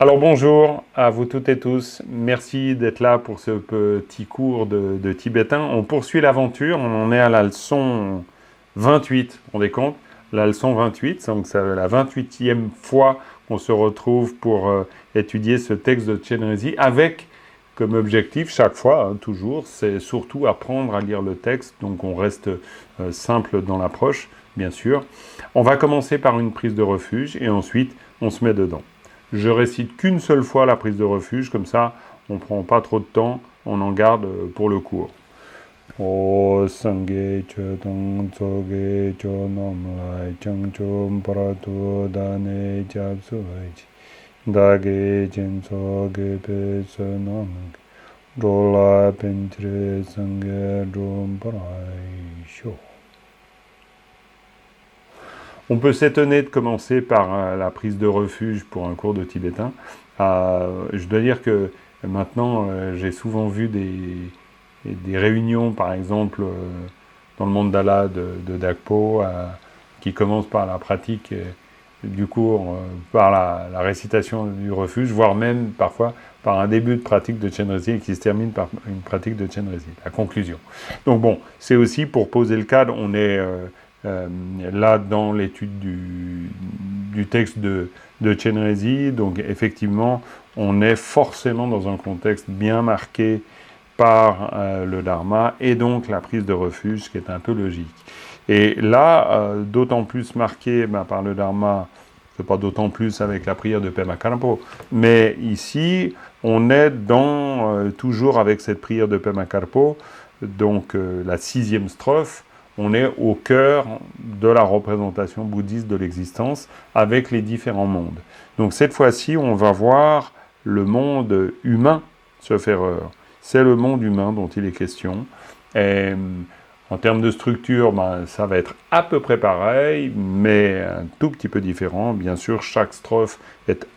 Alors bonjour à vous toutes et tous. Merci d'être là pour ce petit cours de tibétain. On poursuit l'aventure. On en est à la leçon 28. Vous vous rendez compte? La leçon 28, donc c'est la 28e fois qu'on se retrouve pour étudier ce texte de Chenrezig avec comme objectif chaque fois, hein, toujours, c'est surtout apprendre à lire le texte. Donc on reste simple dans l'approche, bien sûr. On va commencer par une prise de refuge et ensuite on se met dedans. Je récite qu'une seule fois la prise de refuge, comme ça on ne prend pas trop de temps, on en garde pour le cours. O sangye chodong tsoge chonom lai changchom parato dane japsuaj dage jen tsoge pe sonong rola pentre sangye drom parai sho. On peut s'étonner de commencer par la prise de refuge pour un cours de tibétain. Je dois dire que maintenant, j'ai souvent vu des réunions, par exemple, dans le monde d'Ala de Dakpo, qui commencent par la pratique du cours, par la récitation du refuge, voire même parfois par un début de pratique de Chenrezig et qui se termine par une pratique de Chenrezig, la conclusion. Donc bon, c'est aussi pour poser le cadre, on est là dans l'étude du texte de Chenrezig, donc effectivement, on est forcément dans un contexte bien marqué par le dharma et donc la prise de refuge, ce qui est un peu logique. Et là, d'autant plus marqué par le dharma, c'est pas d'autant plus avec la prière de Pema Karpo, mais ici, on est toujours avec cette prière de Pema Karpo, donc la 6e strophe, on est au cœur de la représentation bouddhiste de l'existence avec les différents mondes. Donc cette fois-ci, on va voir le monde humain se faire erreur. C'est le monde humain dont il est question. Et, en termes de structure, ça va être à peu près pareil, mais un tout petit peu différent. Bien sûr, chaque strophe est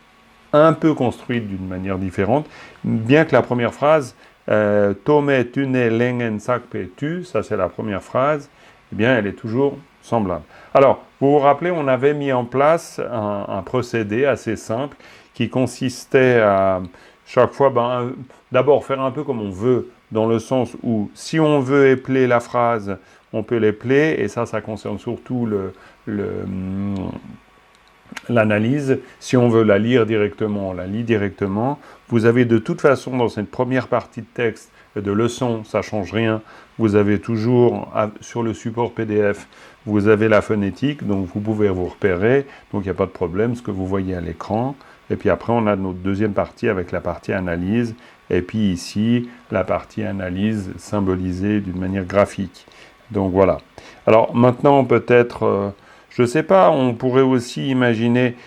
un peu construite d'une manière différente, bien que la première phrase, Tome tune lengen sakpe tu, ça c'est la première phrase, eh bien elle est toujours semblable. Alors, vous vous rappelez, on avait mis en place un procédé assez simple qui consistait à chaque fois, d'abord faire un peu comme on veut, dans le sens où si on veut épeler la phrase, on peut l'épeler, et ça concerne surtout l'analyse. Si on veut la lire directement, on la lit directement. Vous avez de toute façon dans cette première partie de texte de leçon, ça ne change rien. Vous avez toujours sur le support PDF, vous avez la phonétique, donc vous pouvez vous repérer. Donc il n'y a pas de problème, ce que vous voyez à l'écran. Et puis après, on a notre deuxième partie avec la partie analyse. Et puis ici, la partie analyse symbolisée d'une manière graphique. Donc voilà. Alors maintenant, peut-être, je ne sais pas, on pourrait aussi imaginer,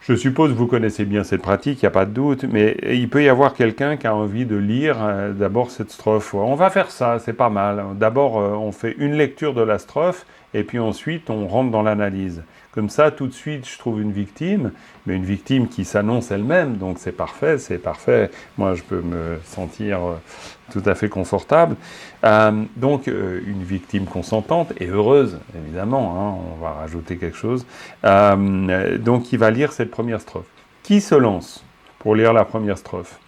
je suppose que vous connaissez bien cette pratique, il n'y a pas de doute, mais il peut y avoir quelqu'un qui a envie de lire d'abord cette strophe. On va faire ça, c'est pas mal. D'abord, on fait une lecture de la strophe, et puis ensuite, on rentre dans l'analyse. Comme ça, tout de suite, je trouve une victime, mais une victime qui s'annonce elle-même, donc c'est parfait, c'est parfait. Moi, je peux me sentir tout à fait confortable. Donc, une victime consentante et heureuse, évidemment, hein, on va rajouter quelque chose. Donc, il va lire cette première strophe. Qui se lance pour lire la première strophe?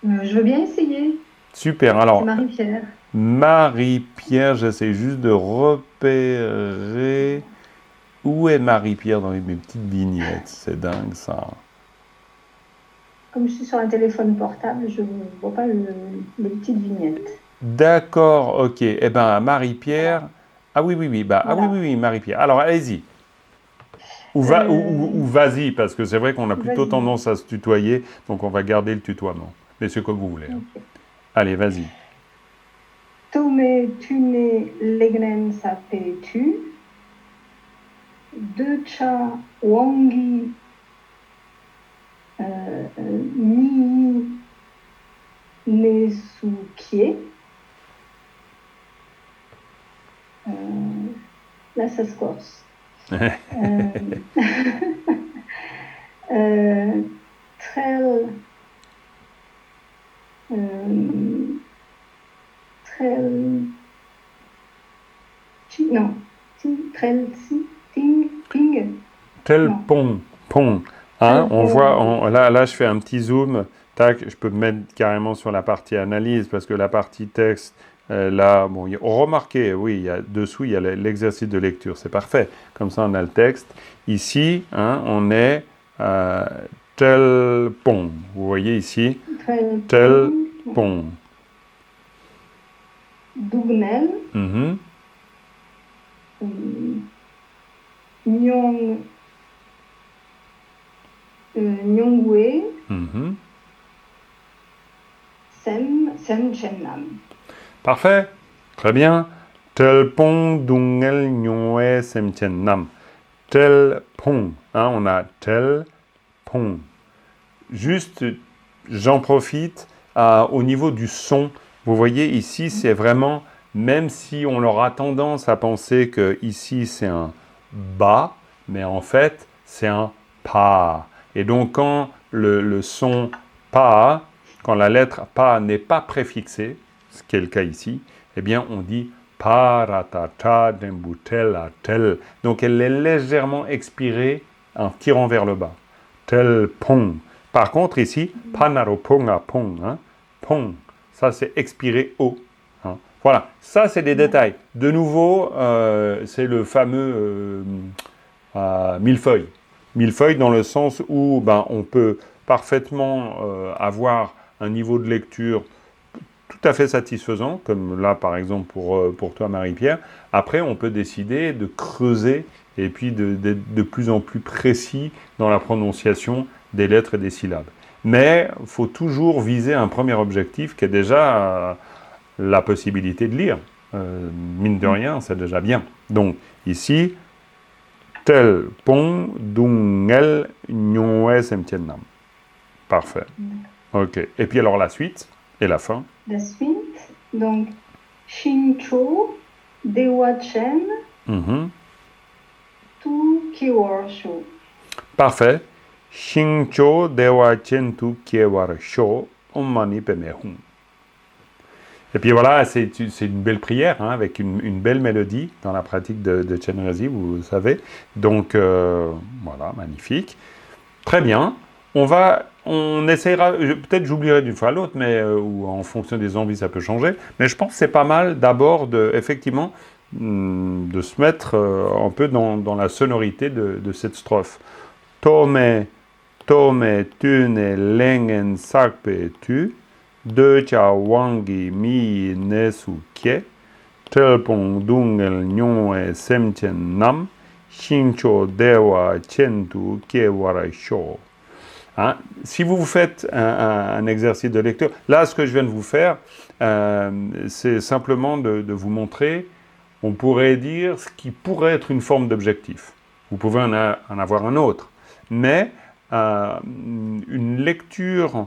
Je veux bien essayer. Super, C'est alors, Marie-Pierre. Marie-Pierre, j'essaie juste de repérer. Où est Marie-Pierre dans mes petites vignettes? C'est dingue, ça. Comme je suis sur un téléphone portable, je ne vois pas les petites vignettes. D'accord, ok. Eh ben, Voilà. Marie-Pierre. Ah oui, oui, oui. Ah oui, oui, Voilà. oui, Marie-Pierre. Alors, allez-y. Euh, Ou vas-y, parce que c'est vrai qu'on a plutôt Vas-y. tendance à se tutoyer, donc on va garder le tutoiement. Mais c'est comme vous voulez, hein. Ok. Allez, vas-y. Tome tune legnen sape tu, de cha wangi ni ne su kie. Là, ça se corse. Euh, Trel, euh, trel, non, trel, si, ting, ping, Tel non, pont. pong. Hein, on voit, là, je fais un petit zoom. Tac, je peux me mettre carrément sur la partie analyse parce que la partie texte, là, bon, remarquez, oui, dessous, il y a l'exercice de lecture. C'est parfait. Comme ça, on a le texte. Ici, hein, on est tel pong. Vous voyez ici, tel pong. Dugnel. Nyongwe. Sem Chennam. Parfait. Très bien. Tel pong dungel nyongwe sem Chennam. Tel pong. Hein, on a tel pong. Juste, j'en profite au niveau du son. Vous voyez ici, c'est vraiment, même si on aura tendance à penser que ici c'est un ba, mais en fait c'est un pa. Et donc quand le son pa, quand la lettre pa n'est pas préfixée, ce qui est le cas ici, eh bien on dit pa ratata dembutel à tel. Donc elle est légèrement expirée en tirant vers le bas. Tel pong. Par contre ici, panaro ponga pong, hein, pong. Ça, c'est expiré haut. Hein. Voilà, ça, c'est des détails. De nouveau, c'est le fameux millefeuille. Millefeuille dans le sens où on peut parfaitement avoir un niveau de lecture tout à fait satisfaisant, comme là, par exemple, pour toi, Marie-Pierre. Après, on peut décider de creuser et puis d'être de plus en plus précis dans la prononciation des lettres et des syllabes. Mais il faut toujours viser un premier objectif qui est déjà la possibilité de lire. Mine de rien, c'est déjà bien. Donc, ici, tel pong dungel nyongwe sem Chennam. Parfait. Ok. Et puis alors la suite et la fin. La suite, donc, Shincho, Dewa Chen, Tu Kiwarsho. Parfait. Shincho dewa chen tu kiewar sho ommani pemehun. Et puis voilà, c'est une belle prière, hein, avec une belle mélodie dans la pratique de Chenrezig, vous savez. Donc voilà, magnifique. Très bien. On essaiera, peut-être j'oublierai d'une fois à l'autre, mais ou en fonction des envies, ça peut changer. Mais je pense que c'est pas mal d'abord, effectivement, de se mettre un peu dans la sonorité de cette strophe. Tome tune lengen sakpe tu, de cha wangi mi nesu kye, telpong dungel nyongwe semchen nam, shincho dewa chentu kye wara sho. Hein? Si vous faites un exercice de lecture, là, ce que je viens de vous faire, c'est simplement de vous montrer, on pourrait dire, ce qui pourrait être une forme d'objectif. Vous pouvez en avoir un autre. Mais une lecture,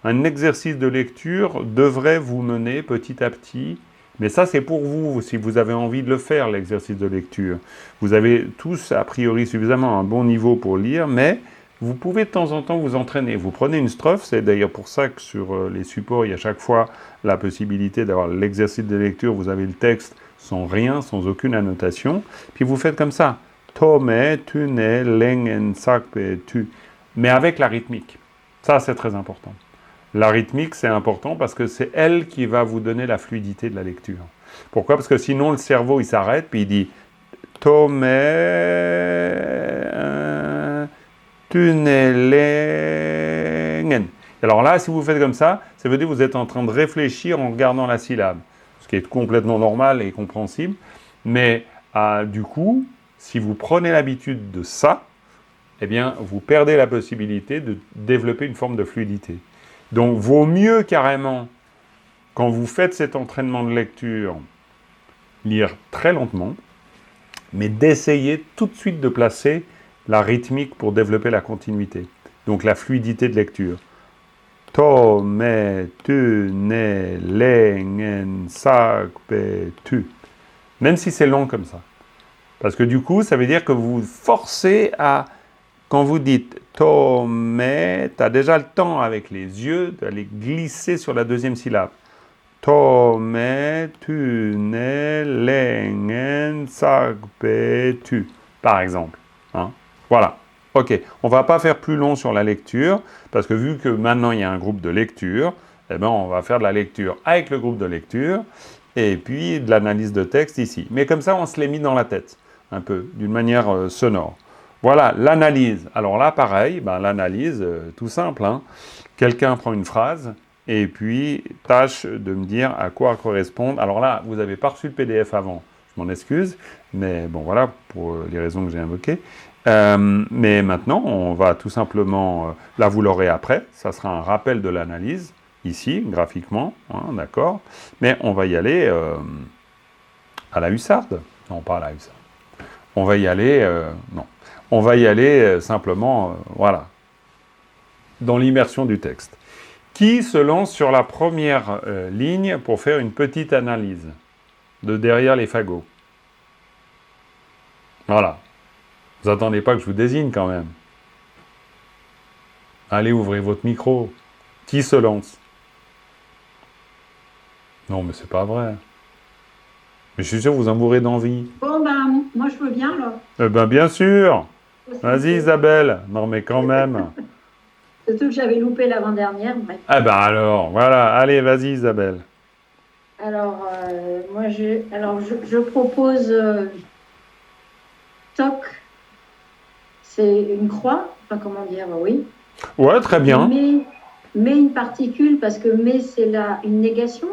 un exercice de lecture devrait vous mener petit à petit. Mais ça, c'est pour vous, si vous avez envie de le faire, l'exercice de lecture. Vous avez tous, a priori, suffisamment un bon niveau pour lire, mais vous pouvez de temps en temps vous entraîner. Vous prenez une strophe, c'est d'ailleurs pour ça que sur les supports, il y a chaque fois la possibilité d'avoir l'exercice de lecture. Vous avez le texte sans rien, sans aucune annotation. Puis vous faites comme ça. Tome, tune, lengen, sakpe, tu. Mais avec la rythmique. Ça, c'est très important. La rythmique, c'est important parce que c'est elle qui va vous donner la fluidité de la lecture. Pourquoi ? Parce que sinon, le cerveau, il s'arrête, puis il dit « Tome, tune, lengen ». Alors là, si vous faites comme ça veut dire que vous êtes en train de réfléchir en regardant la syllabe. Ce qui est complètement normal et compréhensible. Mais du coup, si vous prenez l'habitude de ça, eh bien, vous perdez la possibilité de développer une forme de fluidité. Donc, vaut mieux carrément, quand vous faites cet entraînement de lecture, lire très lentement, mais d'essayer tout de suite de placer la rythmique pour développer la continuité. Donc, la fluidité de lecture. To, me, tu, ne, lengen, sak, pe, tu. Même si c'est long comme ça. Parce que du coup, ça veut dire que vous forcez à... Quand vous dites « tome », tu as déjà le temps avec les yeux d'aller glisser sur la deuxième syllabe. « Tome, tu, ne, lengen, sakpe, tu » par exemple. Hein? Voilà. Ok, on va pas faire plus long sur la lecture, parce que vu que maintenant il y a un groupe de lecture, eh ben on va faire de la lecture avec le groupe de lecture, et puis de l'analyse de texte ici. Mais comme ça, on se l'est mis dans la tête, un peu, d'une manière sonore. Voilà, l'analyse. Alors là, pareil, ben, l'analyse, tout simple, hein. Quelqu'un prend une phrase, et puis tâche de me dire à quoi correspond. Alors là, vous n'avez pas reçu le PDF avant, je m'en excuse, mais bon voilà, pour les raisons que j'ai invoquées. Mais maintenant, on va tout simplement, là vous l'aurez après, ça sera un rappel de l'analyse, ici, graphiquement, hein, d'accord. Mais on va y aller à la hussarde. Non, pas à la hussarde. On va y aller, non. On va y aller simplement, voilà, dans l'immersion du texte. Qui se lance sur la première ligne pour faire une petite analyse de derrière les fagots? Voilà. Vous attendez pas que je vous désigne quand même. Allez, ouvrez votre micro. Qui se lance? Non, mais c'est pas vrai. Mais je suis sûr que vous en mourrez d'envie. Bon, ben, moi, je veux bien, là. Eh ben, bien sûr. Vas-y, Isabelle. Non, mais quand même. Surtout que j'avais loupé l'avant-dernière. Bref. Ah ben alors, voilà. Allez, vas-y, Isabelle. Alors, moi, je propose TOC. C'est une croix, enfin, comment dire, oui. Ouais, très bien. Mais une particule, parce que mais, c'est une négation.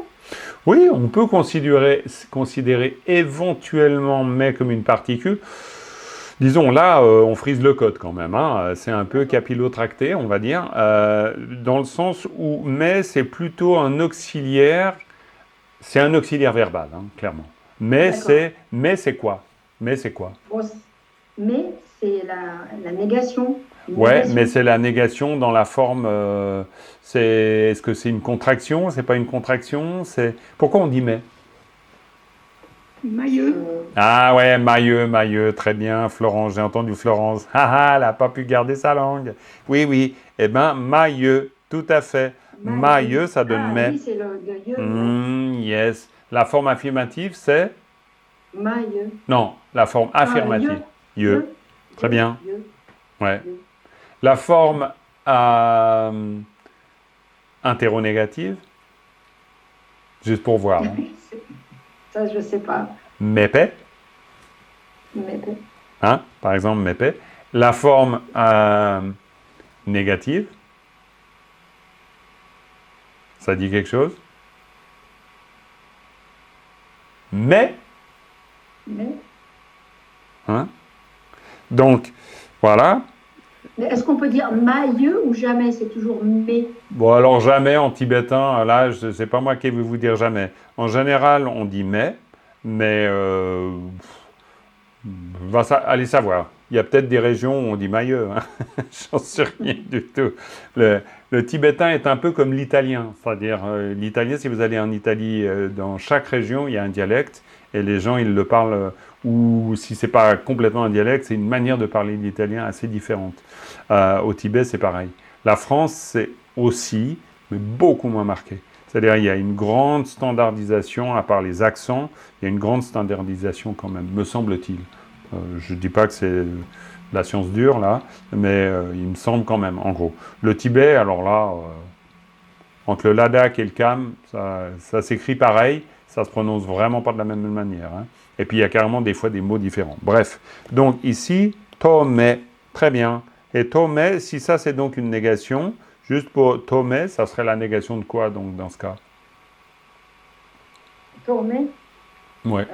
Oui, on peut considérer éventuellement mais comme une particule. Disons, là, on frise le code quand même. Hein. C'est un peu capillotracté, on va dire, dans le sens où mais c'est plutôt un auxiliaire. C'est un auxiliaire verbal, hein, clairement. Mais c'est quoi? Mais c'est quoi? Bon, mais c'est la négation. Ouais, mais c'est la négation dans la forme. Est-ce que c'est une contraction? C'est pas une contraction? Pourquoi on dit mais? Mailleux. Ah ouais, mailleux, très bien, Florence, j'ai entendu Florence. Ah ah, elle n'a pas pu garder sa langue. Oui, oui, eh bien, mailleux, tout à fait. Mailleux, ça donne mais. Oui, c'est le Yes. La forme affirmative, c'est? mailleux. Non, la forme affirmative. Yeux. Très bien. Ouais. La forme interronégative, juste pour voir. Hein. Ça, je ne sais pas. Mépé. Mépé. Hein, par exemple, mépé. La forme négative, ça dit quelque chose? Mais. Hein? Donc, voilà. Mais est-ce qu'on peut dire mailleux ou jamais? C'est toujours mais. Bon, alors jamais en tibétain, là, c'est pas moi qui vais vous dire jamais. En général, on dit mais allez savoir. Il y a peut-être des régions où on dit mailleux, hein. J'en sais rien du tout. Le tibétain est un peu comme l'italien, c'est-à-dire l'italien, si vous allez en Italie, dans chaque région, il y a un dialecte, et les gens, ils le parlent, ou si c'est pas complètement un dialecte, c'est une manière de parler l'italien assez différente. Au Tibet, c'est pareil. La France, c'est aussi, mais beaucoup moins marqué. C'est-à-dire il y a une grande standardisation, à part les accents, il y a une grande standardisation quand même, me semble-t-il. Je ne dis pas que c'est de la science dure, là, mais il me semble quand même, en gros. Le Tibet, alors là, entre le Ladakh et le Kham, ça s'écrit pareil, ça se prononce vraiment pas de la même manière. Hein. Et puis il y a carrément des fois des mots différents. Bref, donc ici, Tome, très bien. Et Tome, si ça c'est donc une négation, juste pour Tome, ça serait la négation de quoi donc dans ce cas? Tourner. Ouais.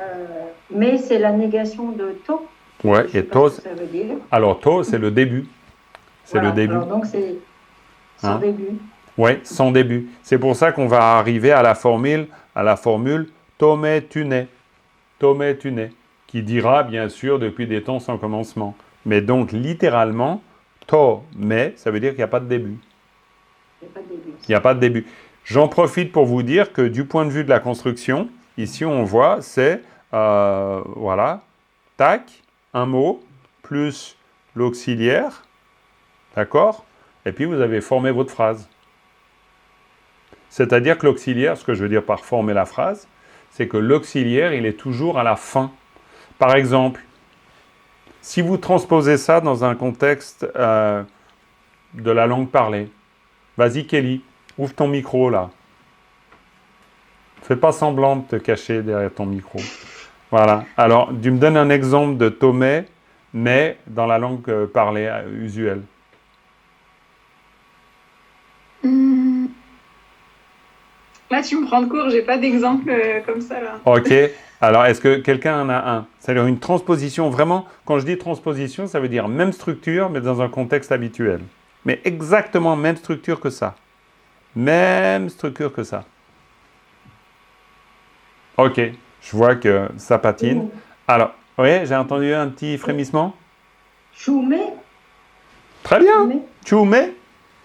Mais c'est la négation de to. Ouais, et to. Ça veut dire. Alors to, c'est le début. C'est voilà, le début. Alors, donc c'est son début. Oui, son début. C'est pour ça qu'on va arriver à la formule Tome tune. Tome tune. Qui dira bien sûr depuis des temps sans commencement. Mais donc littéralement, to, mais, ça veut dire qu'il n'y a pas de début. Il n'y a pas de début. Il n'y a pas de début. J'en profite pour vous dire que du point de vue de la construction, ici on voit, c'est, voilà, tac, un mot, plus l'auxiliaire, d'accord? Et puis vous avez formé votre phrase. C'est-à-dire que l'auxiliaire, ce que je veux dire par former la phrase, c'est que l'auxiliaire, il est toujours à la fin. Par exemple, Si vous transposez ça dans un contexte de la langue parlée, vas-y Kelly, ouvre ton micro là. Fais pas semblant de te cacher derrière ton micro. Voilà. Alors, tu me donnes un exemple de Tomé, mais dans la langue parlée usuelle. Là, tu me prends de court, j'ai pas d'exemple comme ça là. Ok. Alors, est-ce que quelqu'un en a un? C'est-à-dire une transposition, vraiment, quand je dis transposition, ça veut dire même structure, mais dans un contexte habituel. Mais exactement même structure que ça. Même structure que ça. Ok. Je vois que ça patine. Alors, oui, j'ai entendu un petit frémissement. Choumé. Très bien. Choumé. Choumé,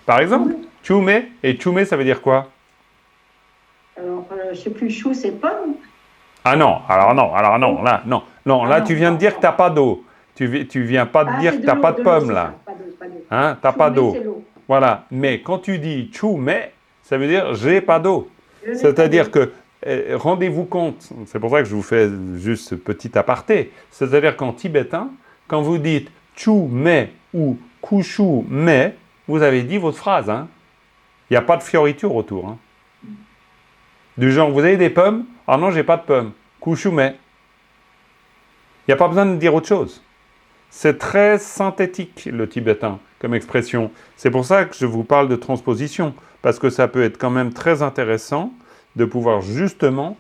par exemple. Choumé. Choumé. Et choumé, ça veut dire quoi? Alors, je sais plus, chou, c'est pomme. Ah non, alors non, là, non. Non, là, tu viens de dire que tu n'as pas d'eau. Tu viens pas de dire que tu n'as pas de pomme, là. Pas d'eau, pas d'eau. Hein, tu n'as pas Choumé, d'eau. c'est l'eau. Voilà. Mais quand tu dis choumé, ça veut dire j'ai pas d'eau. Je n'ai pas C'est-à-dire d'eau. que, rendez-vous compte, c'est pour ça que je vous fais juste ce petit aparté, c'est-à-dire qu'en tibétain, quand vous dites choumé ou kushu-me, vous avez dit votre phrase. Hein. Il n'y a pas de fioriture autour. Hein. Du genre, vous avez des pommes? Ah non, j'ai pas de pommes. Kushu-me. Il n'y a pas besoin de dire autre chose. C'est très synthétique, le tibétain, comme expression. C'est pour ça que je vous parle de transposition, parce que ça peut être quand même très intéressant de pouvoir justement,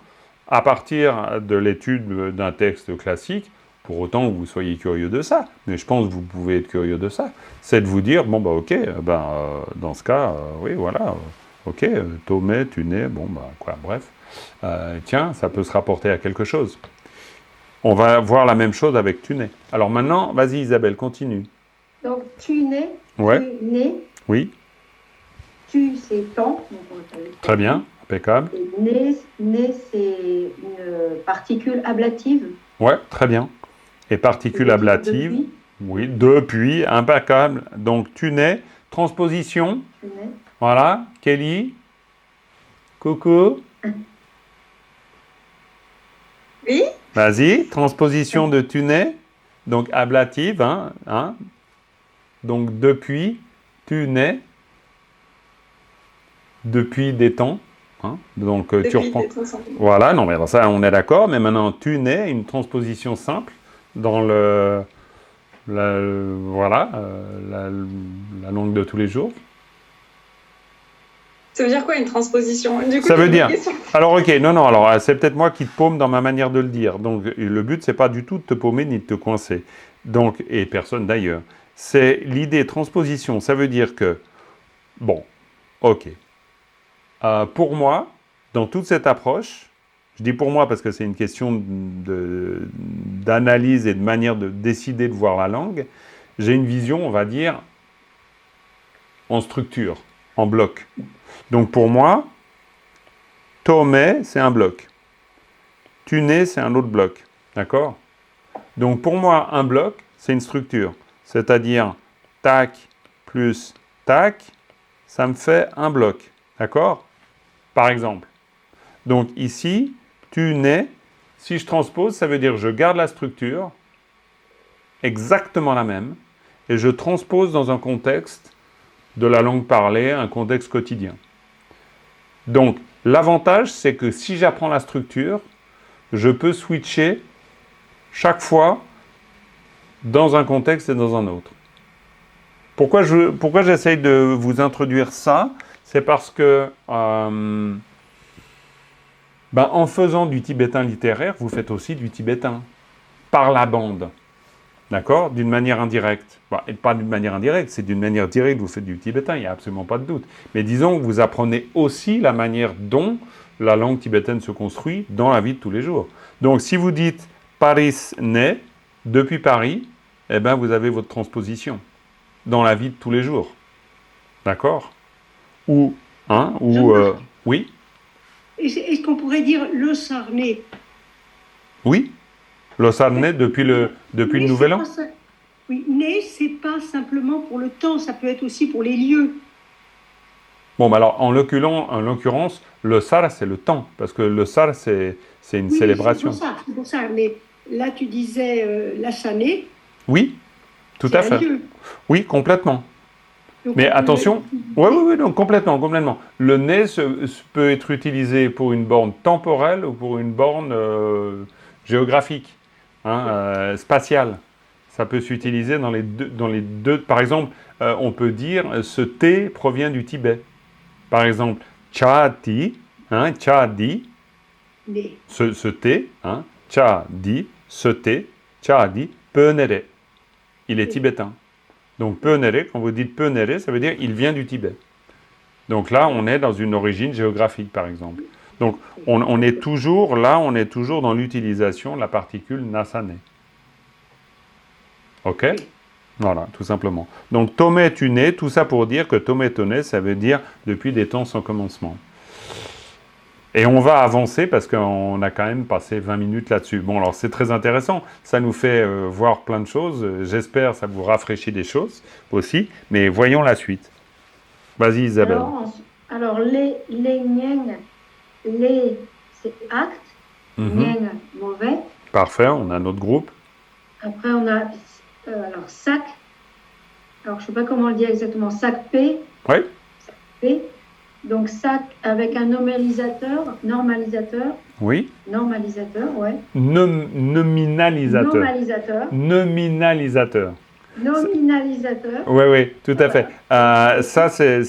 à partir de l'étude d'un texte classique, pour autant que vous soyez curieux de ça, mais je pense que vous pouvez être curieux de ça, c'est de vous dire, bon bah ok, dans ce cas, oui voilà, ok, Tomé, Tuné, bon bah quoi, bref, tiens, ça peut se rapporter à quelque chose. On va voir la même chose avec Tuné. Alors maintenant, vas-y Isabelle, continue. Donc, tu nais. Ouais. Tu nais. Oui, Tu, c'est temps. Donc, on va faire le temps. très bien, impeccable. Et né, c'est une particule ablative. Ouais, très bien. Et particule ablative, Depuis, oui, depuis, impeccable. Donc Tuné, transposition, tu nais. voilà, Kelly, coucou, Oui. vas-y, transposition de Tuné, donc ablative, hein. Donc depuis, Tuné, depuis des temps, hein. Donc tu Depuis reprends. d'être ensemble. Voilà, non mais alors ça on est d'accord, mais maintenant Tuné, une transposition simple dans la langue de tous les jours. Ça veut dire quoi une transposition? Du coup, Ça t'as veut une dire. question. Alors ok, non, alors c'est peut-être moi qui te paume dans ma manière de le dire. Donc le but c'est pas du tout de te paumer ni de te coincer. Donc et personne d'ailleurs. C'est l'idée transposition. Ça veut dire que bon, ok. Pour moi, dans toute cette approche, je dis pour moi parce que c'est une question d'analyse et de manière de décider de voir la langue. J'ai une vision, on va dire, en structure, en bloc. Donc pour moi, Tomé, c'est un bloc. Tuné, c'est un autre bloc. D'accord? Donc pour moi, un bloc, c'est une structure. C'est-à-dire, tac plus tac, ça me fait un bloc. D'accord? Par exemple. Donc ici, tuné, si je transpose, ça veut dire je garde la structure, exactement la même, et je transpose dans un contexte de la langue parlée, un contexte quotidien. Donc, l'avantage, c'est que si j'apprends la structure, je peux switcher chaque fois dans un contexte et dans un autre. Pourquoi j'essaye de vous introduire ça? C'est parce que, en faisant du tibétain littéraire, vous faites aussi du tibétain, par la bande. D'accord? D'une manière indirecte. Et pas d'une manière indirecte, c'est d'une manière directe, vous faites du tibétain, il n'y a absolument pas de doute. Mais disons que vous apprenez aussi la manière dont la langue tibétaine se construit dans la vie de tous les jours. Donc si vous dites Paris naît, depuis Paris, eh ben vous avez votre transposition dans la vie de tous les jours. D'accord? Ou, oui? Est-ce qu'on pourrait dire le Sarné? Oui? Le Sarné depuis le Nouvel An? Oui, né, c'est pas simplement pour le temps, ça peut être aussi pour les lieux. Bon, alors, en l'occurrence, le Sar, c'est le temps, parce que le Sar, c'est une célébration. C'est pour ça. Mais là, tu disais la Sané. Oui, tout C'est à un fait. lieu. Oui, complètement. Donc, Mais on peut attention, oui, oui, oui, donc complètement, complètement. Le nez peut être utilisé pour une borne temporelle ou pour une borne géographique, hein, spatiale. Ça peut s'utiliser dans les deux. Par exemple, on peut dire ce thé provient du Tibet. Par exemple, cha ti, hein, cha di, né. ce thé, hein, cha di, ce thé, cha di, penere. Il est tibétain. Donc penere, quand vous dites penere, ça veut dire il vient du Tibet. Donc là, on est dans une origine géographique, par exemple. Donc on est toujours là, on est toujours dans l'utilisation de la particule nasane. OK? Voilà, tout simplement. Donc tome tune, tout ça pour dire que tome tone, ça veut dire depuis des temps sans commencement. Et on va avancer parce qu'on a quand même passé 20 minutes là-dessus. Bon, alors c'est très intéressant. Ça nous fait voir plein de choses. J'espère que ça vous rafraîchit des choses aussi. Mais voyons la suite. Vas-y, Isabelle. Alors les nieng, les, c'est acte, Mhm. nieng, mauvais. Parfait, on a notre groupe. Après, on a alors sac. Alors, je ne sais pas comment on le dit exactement. Sac P. Oui, P. Donc, sac avec un normalisateur, oui. ouais. Nominalisateur. Nominalisateur. Oui, oui, tout à fait. Voilà. Ça, c'est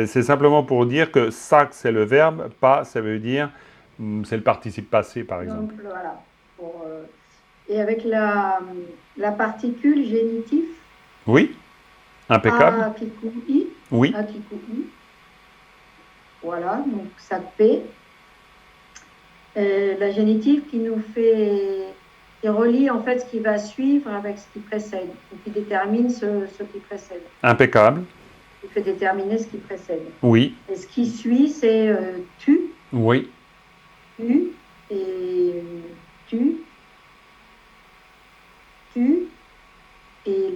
simplement pour dire que sac, c'est le verbe. Pas, ça veut dire, c'est le participe passé, par exemple. Donc, voilà. Et avec la particule génitif, Oui, impeccable. akikui, Oui, akikui. Voilà, donc sac P. La génitive qui relie en fait ce qui va suivre avec ce qui précède, ou qui détermine ce qui précède, impeccable. qui fait déterminer ce qui précède. Oui, Et ce qui suit, c'est tu, oui, et tu, et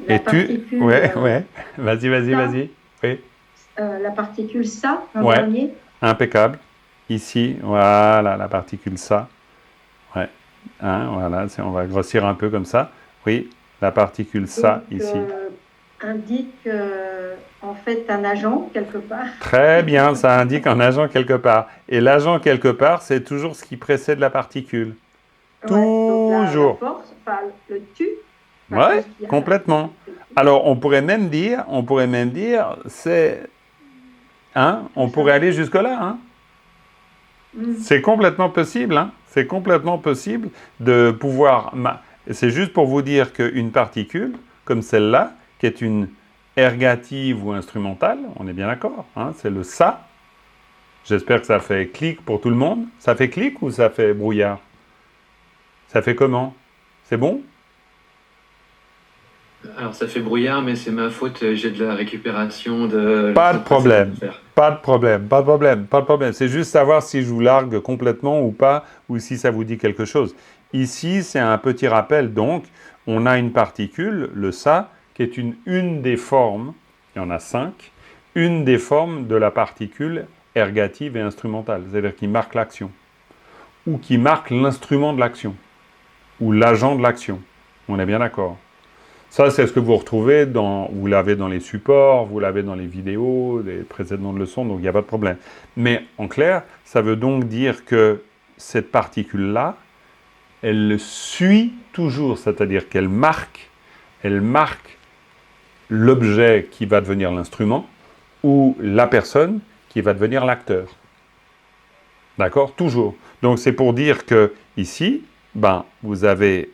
la et tu, particule, ouais, ouais. Vas-y, vas-y, ça. vas-y. Oui, la particule ça, en Ouais. dernier. impeccable. Ici, voilà, la particule ça. Ouais. Hein, voilà, on va grossir un peu comme ça. Oui, la particule ça, Donc, ici. indique en fait un agent quelque part. Très bien, ça indique un agent quelque part. Et l'agent quelque part, c'est toujours ce qui précède la particule. Ouais, donc Toujours. la force, enfin, le tu. Ouais, complètement. Alors, on pourrait même dire, c'est, hein, on pourrait aller jusque-là, hein. C'est complètement possible, hein. C'est complètement possible de pouvoir. C'est juste pour vous dire qu'une particule, comme celle-là, qui est une ergative ou instrumentale, on est bien d'accord, hein, c'est le ça. J'espère que ça fait clic pour tout le monde. Ça fait clic ou ça fait brouillard? Ça fait comment? C'est bon? Alors ça fait brouillard, mais c'est ma faute, j'ai de la récupération de... Pas de problème. Pas de problème, pas de problème, pas de problème. C'est juste savoir si je vous largue complètement ou pas, ou si ça vous dit quelque chose. Ici, c'est un petit rappel, donc, on a une particule, le ça, qui est une des formes, il y en a 5, une des formes de la particule ergative et instrumentale, c'est-à-dire qui marque l'action, ou qui marque l'instrument de l'action, ou l'agent de l'action. On est bien d'accord? Ça, c'est ce que vous retrouvez vous l'avez dans les supports, vous l'avez dans les vidéos, les précédentes leçons, donc il n'y a pas de problème. Mais en clair, ça veut donc dire que cette particule-là, elle suit toujours, c'est-à-dire qu'elle marque l'objet qui va devenir l'instrument ou la personne qui va devenir l'acteur. D'accord? Toujours. Donc c'est pour dire que ici, vous avez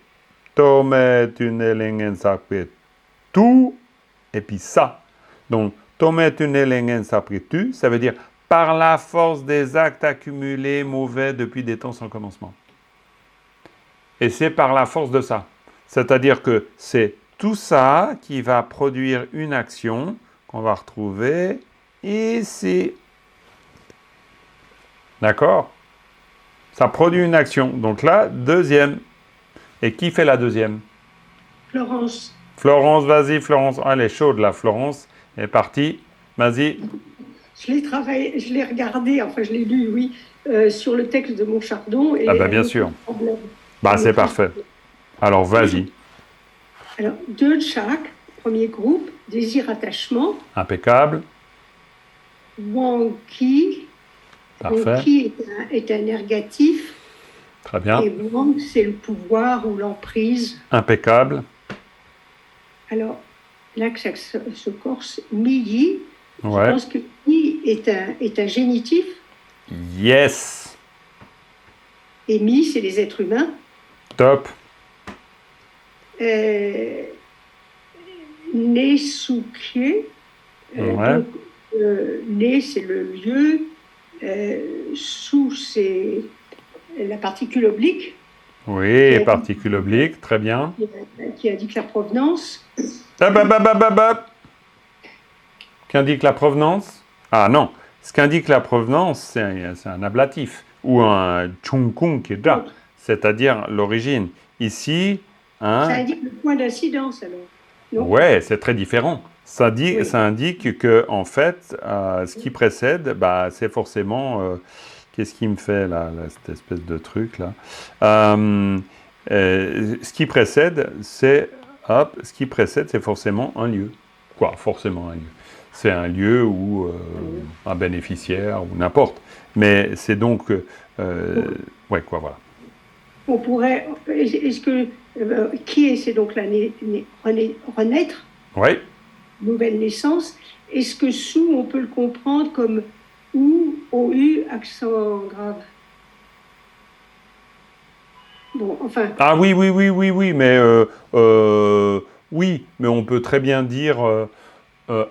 tome tunnelingen sapre tout, et puis ça. Donc, tome tunnelingen sapre tu, ça veut dire par la force des actes accumulés mauvais depuis des temps sans commencement. Et c'est par la force de ça. C'est-à-dire que c'est tout ça qui va produire une action qu'on va retrouver ici. D'accord? Ça produit une action. Donc là, deuxième. Et qui fait la deuxième? Florence. Florence, vas-y, Florence. Elle est chaude, là, Florence. Elle est partie. Vas-y. Je l'ai travaillé, je l'ai regardé, enfin je l'ai lu, oui, sur le texte de Montchardon. Et bien sûr. problème. C'est parfait. Alors, vas-y. Alors, Dechak, premier groupe, désir attachement. Impeccable. Wang-Ki. Parfait. Ki est un négatif. Très bien. Et Wang, c'est le pouvoir ou l'emprise. Impeccable. Alors, là que ça se corse, Mi-Yi. Ouais. Je pense que Mi est un génitif. Yes. Et Mi, c'est les êtres humains. Top. Ne-Su-Kie. Ouais. Donc, Ne, c'est le lieu. Su, c'est la particule oblique. Oui, particule oblique, très bien. Qui indique la provenance. Hop, hop, hop, hop, hop. Qu'indique la provenance? Ah non, ce qu'indique la provenance, c'est un ablatif ou un chungkung qui est là, c'est-à-dire l'origine. Ici, Ça indique le point d'incidence, alors. Non? Ouais, c'est très différent. Ça Oui. indique que, en fait, ce qui précède, bah, c'est forcément. Qu'est-ce qui me fait là, cette espèce de truc là? Ce qui précède, c'est forcément un lieu. Quoi, forcément un lieu. C'est un lieu où un bénéficiaire ou n'importe. Mais c'est donc, ouais, quoi, voilà. On pourrait. Est-ce que. Qui est, c'est donc la renaître, Oui. nouvelle naissance. Est-ce que sous, on peut le comprendre comme ou, OU, accent grave? Bon, enfin. Ah oui, mais oui, mais on peut très bien dire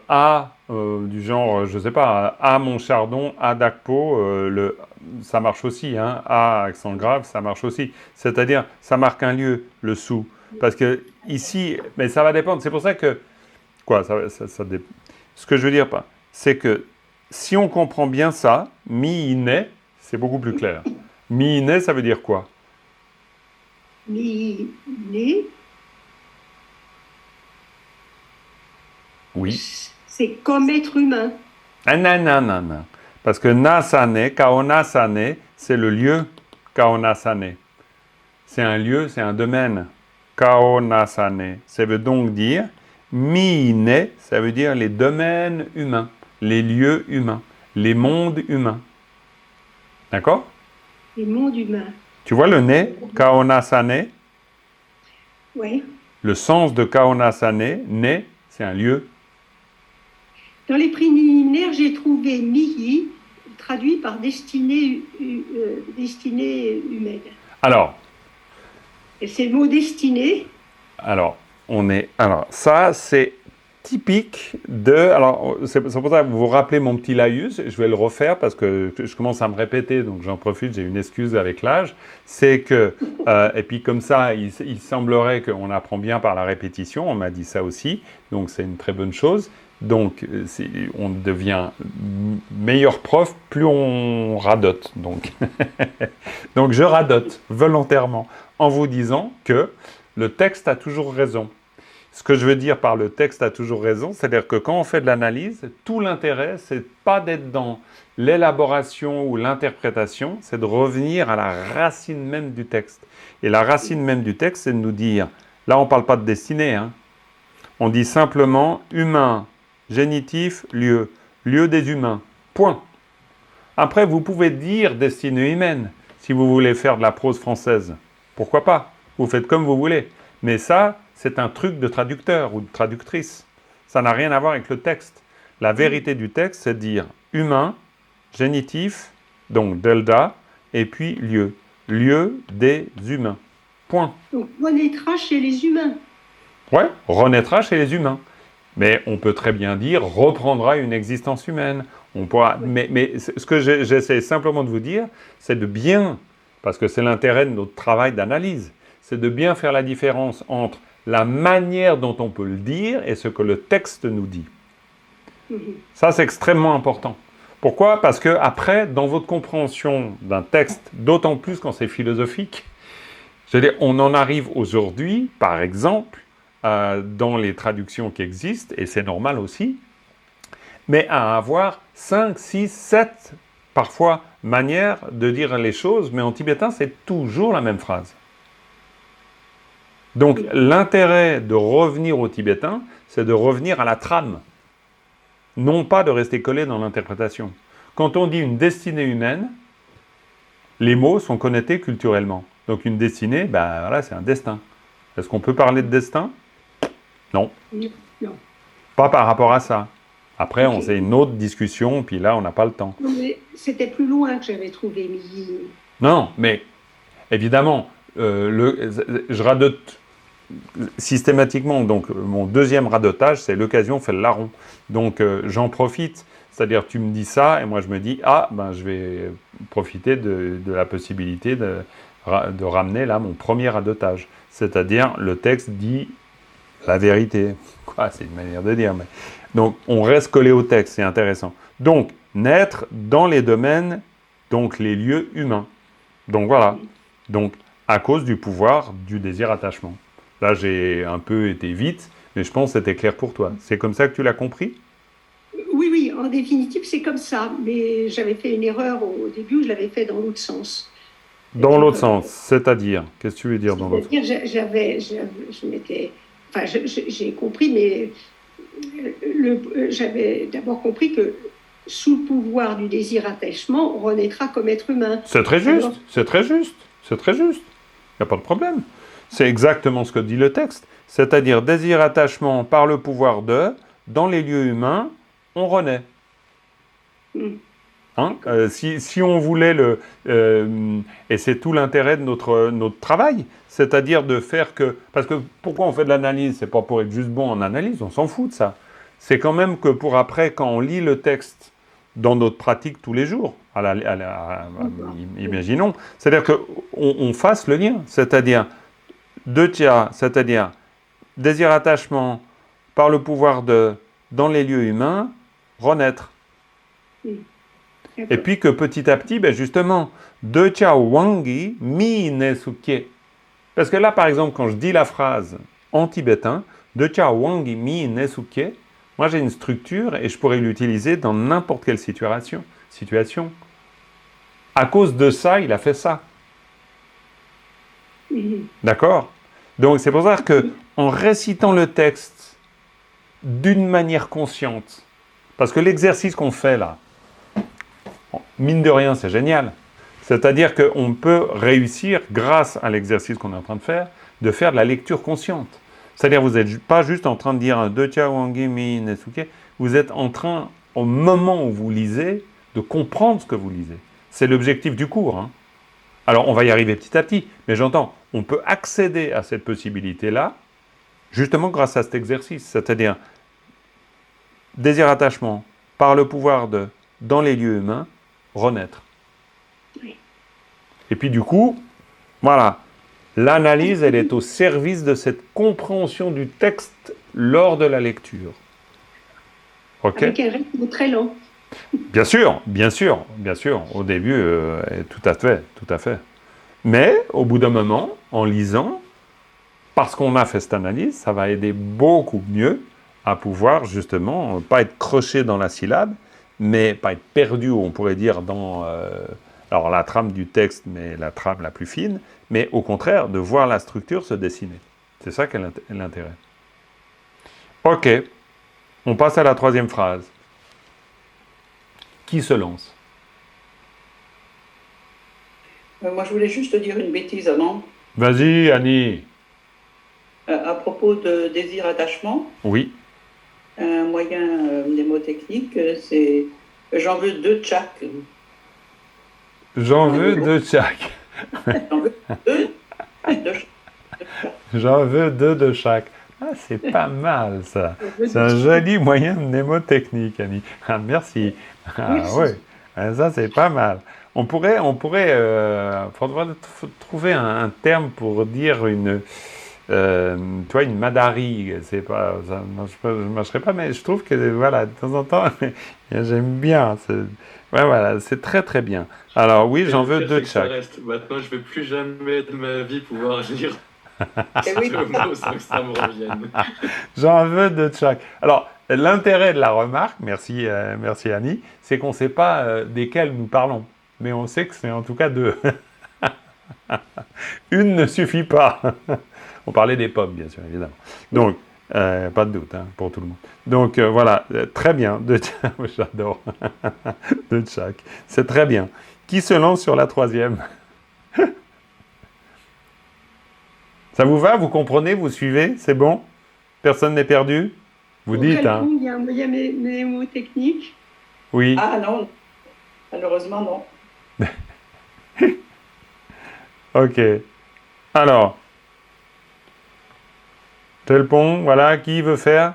à du genre, je sais pas, à Montchardon, à Dacpo, ça marche aussi, hein, à accent grave, ça marche aussi. C'est-à-dire, ça marque un lieu, le sous, parce que ici, mais ça va dépendre. C'est pour ça que, quoi, ce que je veux dire, c'est que si on comprend bien ça, mi-iné, c'est beaucoup plus clair. Mi-iné, ça veut dire quoi? Mi-né. Oui. C'est comme être humain. Ah, non. Parce que Nasane, Kaonasane, c'est le lieu Kaonasane. C'est un lieu, c'est un domaine. Kaonasane. Ça veut donc dire Mine, ça veut dire les domaines humains, les lieux humains, les mondes humains. D'accord? Les mondes humains. Tu vois le nez, Kaonasane? Oui. Le sens de Kaonasane, nez, c'est un lieu. Dans les préliminaires, j'ai trouvé Miyi, traduit par destinée humaine. Alors. Et c'est le mot destinée. Alors, ça, c'est typique de... Alors, c'est pour ça que vous vous rappelez mon petit laïus, je vais le refaire parce que je commence à me répéter, donc j'en profite, j'ai une excuse avec l'âge. C'est que, et puis comme ça, il semblerait qu'on apprend bien par la répétition, on m'a dit ça aussi, donc c'est une très bonne chose. Donc, on devient meilleur prof, plus on radote. Donc, donc je radote volontairement en vous disant que le texte a toujours raison. Ce que je veux dire par le texte a toujours raison, c'est-à-dire que quand on fait de l'analyse, tout l'intérêt, c'est pas d'être dans l'élaboration ou l'interprétation, c'est de revenir à la racine même du texte. Et la racine même du texte, c'est de nous dire, là on ne parle pas de destinée, hein. On dit simplement humain, génitif, lieu, lieu des humains, point. Après, vous pouvez dire destinée humaine, si vous voulez faire de la prose française. Pourquoi pas? Vous faites comme vous voulez. Mais ça, c'est un truc de traducteur ou de traductrice. Ça n'a rien à voir avec le texte. La vérité du texte, c'est de dire humain, génitif, donc delta, et puis lieu. Lieu des humains. Point. Donc, renaîtra chez les humains. Ouais, renaîtra chez les humains. Mais on peut très bien dire reprendra une existence humaine. On pourra, mais ce que j'essaie simplement de vous dire, c'est de bien, parce que c'est l'intérêt de notre travail d'analyse, c'est de bien faire la différence entre la manière dont on peut le dire et ce que le texte nous dit. Ça, c'est extrêmement important. Pourquoi? Parce que après, dans votre compréhension d'un texte, d'autant plus quand c'est philosophique, je veux dire, on en arrive aujourd'hui, par exemple, dans les traductions qui existent, et c'est normal aussi, mais à avoir 5, 6, 7, parfois, manières de dire les choses, mais en tibétain, c'est toujours la même phrase. Donc, l'intérêt de revenir au tibétain, c'est de revenir à la trame, non pas de rester collé dans l'interprétation. Quand on dit une destinée humaine, les mots sont connotés culturellement. Donc, une destinée, ben voilà, c'est un destin. Est-ce qu'on peut parler de destin? Non. Non. Pas par rapport à ça. Après, Ok. c'est une autre discussion, puis là, on n'a pas le temps. Non, mais c'était plus loin que j'avais trouvé Milly. Non, mais évidemment, je radote systématiquement. Donc, mon deuxième radotage, c'est l'occasion fait le larron. Donc, j'en profite. C'est-à-dire, tu me dis ça, et moi, je me dis, ah, ben, je vais profiter de la possibilité de ramener, là, mon premier radotage. C'est-à-dire, le texte dit la vérité. Quoi, c'est une manière de dire, mais... Donc, on reste collé au texte, c'est intéressant. Donc, naître dans les domaines, donc les lieux humains. Donc, voilà. Donc, à cause du pouvoir du désir-attachement. Là, j'ai un peu été vite, mais je pense que c'était clair pour toi. C'est comme ça que tu l'as compris? Oui, oui, en définitive, c'est comme ça. Mais j'avais fait une erreur au début, je l'avais fait dans l'autre sens. Dans l'autre sens, c'est-à-dire, qu'est-ce que tu veux dire dans l'autre sens? C'est-à-dire, j'ai compris, mais j'avais d'abord compris que sous le pouvoir du désir-attachement, on renaîtra comme être humain. C'est très juste, Alors, c'est très juste, c'est très juste. Il n'y a pas de problème. C'est exactement ce que dit le texte. C'est-à-dire, désir-attachement par le pouvoir de, dans les lieux humains, on renaît. Hein? Si on voulait et c'est tout l'intérêt de notre travail, c'est-à-dire de faire que... Parce que pourquoi on fait de l'analyse? C'est pas pour être juste bon en analyse, on s'en fout de ça. C'est quand même que pour après, quand on lit le texte dans notre pratique tous les jours, imaginons, c'est-à-dire qu'on fasse le lien, c'est-à-dire c'est-à-dire désir-attachement par le pouvoir de, dans les lieux humains, renaître. Et puis que petit à petit, ben justement, de cha wangi mi ne sukie. Parce que là, par exemple, quand je dis la phrase en tibétain, de cha wangi mi ne sukie, moi j'ai une structure et je pourrais l'utiliser dans n'importe quelle situation. À cause de ça, il a fait ça. D'accord? Donc c'est pour ça que en récitant le texte d'une manière consciente, parce que l'exercice qu'on fait là, mine de rien, c'est génial. C'est-à-dire qu'on peut réussir, grâce à l'exercice qu'on est en train de faire de la lecture consciente. C'est-à-dire vous n'êtes pas juste en train de dire « De cha wangi mi nesuke », vous êtes en train, au moment où vous lisez, de comprendre ce que vous lisez. C'est l'objectif du cours. Hein. Alors, on va y arriver petit à petit, mais j'entends, on peut accéder à cette possibilité-là, justement grâce à cet exercice. C'est-à-dire, désir-attachement, par le pouvoir de, dans les lieux humains, renaître. Et puis du coup, voilà, l'analyse, elle est au service de cette compréhension du texte lors de la lecture. Ok? avec un rythme très lent. Bien sûr, au début, tout à fait. Mais au bout d'un moment, en lisant, parce qu'on a fait cette analyse, ça va aider beaucoup mieux à pouvoir justement pas être croché dans la syllabe, mais pas être perdu, on pourrait dire, dans alors la trame du texte, mais la trame la plus fine, mais au contraire, de voir la structure se dessiner. C'est ça qui est l'intérêt. Ok, on passe à la troisième phrase. Qui se lance? Moi, je voulais juste te dire une bêtise avant. Vas-y, Annie. À propos de désir-attachement, Oui. un moyen mnémotechnique, c'est j'en veux deux de chaque. J'en veux deux de chaque. J'en veux deux de chaque. J'en veux deux de chaque. Ah, c'est pas mal, ça. C'est un joli moyen mnémotechnique, Annie. Ah, merci. Ah, oui. Ça, c'est pas mal. On pourrait faudrait trouver un terme pour dire une madarie. C'est pas, ça ne marcherait pas, mais je trouve que, voilà, de temps en temps, j'aime bien. Ouais, voilà, c'est très, très bien. Alors, oui, j'en veux deux de chaque. Maintenant, je ne vais plus jamais de ma vie pouvoir lire Et oui, ce mot sans que ça me revienne. J'en veux deux de chaque. Alors, l'intérêt de la remarque, merci Annie, c'est qu'on ne sait pas desquels nous parlons. Mais on sait que c'est en tout cas deux. Une ne suffit pas. On parlait des pommes, bien sûr, évidemment. Donc, pas de doute, hein, pour tout le monde. Donc, voilà, très bien. J'adore. De Tchak. C'est très bien. Qui se lance sur la troisième? Ça vous va? Vous comprenez? Vous suivez? C'est bon? Personne n'est perdu? Vous Pour dites, quel hein? point il y a mes mots techniques. Oui. Ah non, malheureusement non. Ok. Alors, tel pont, voilà, qui veut faire?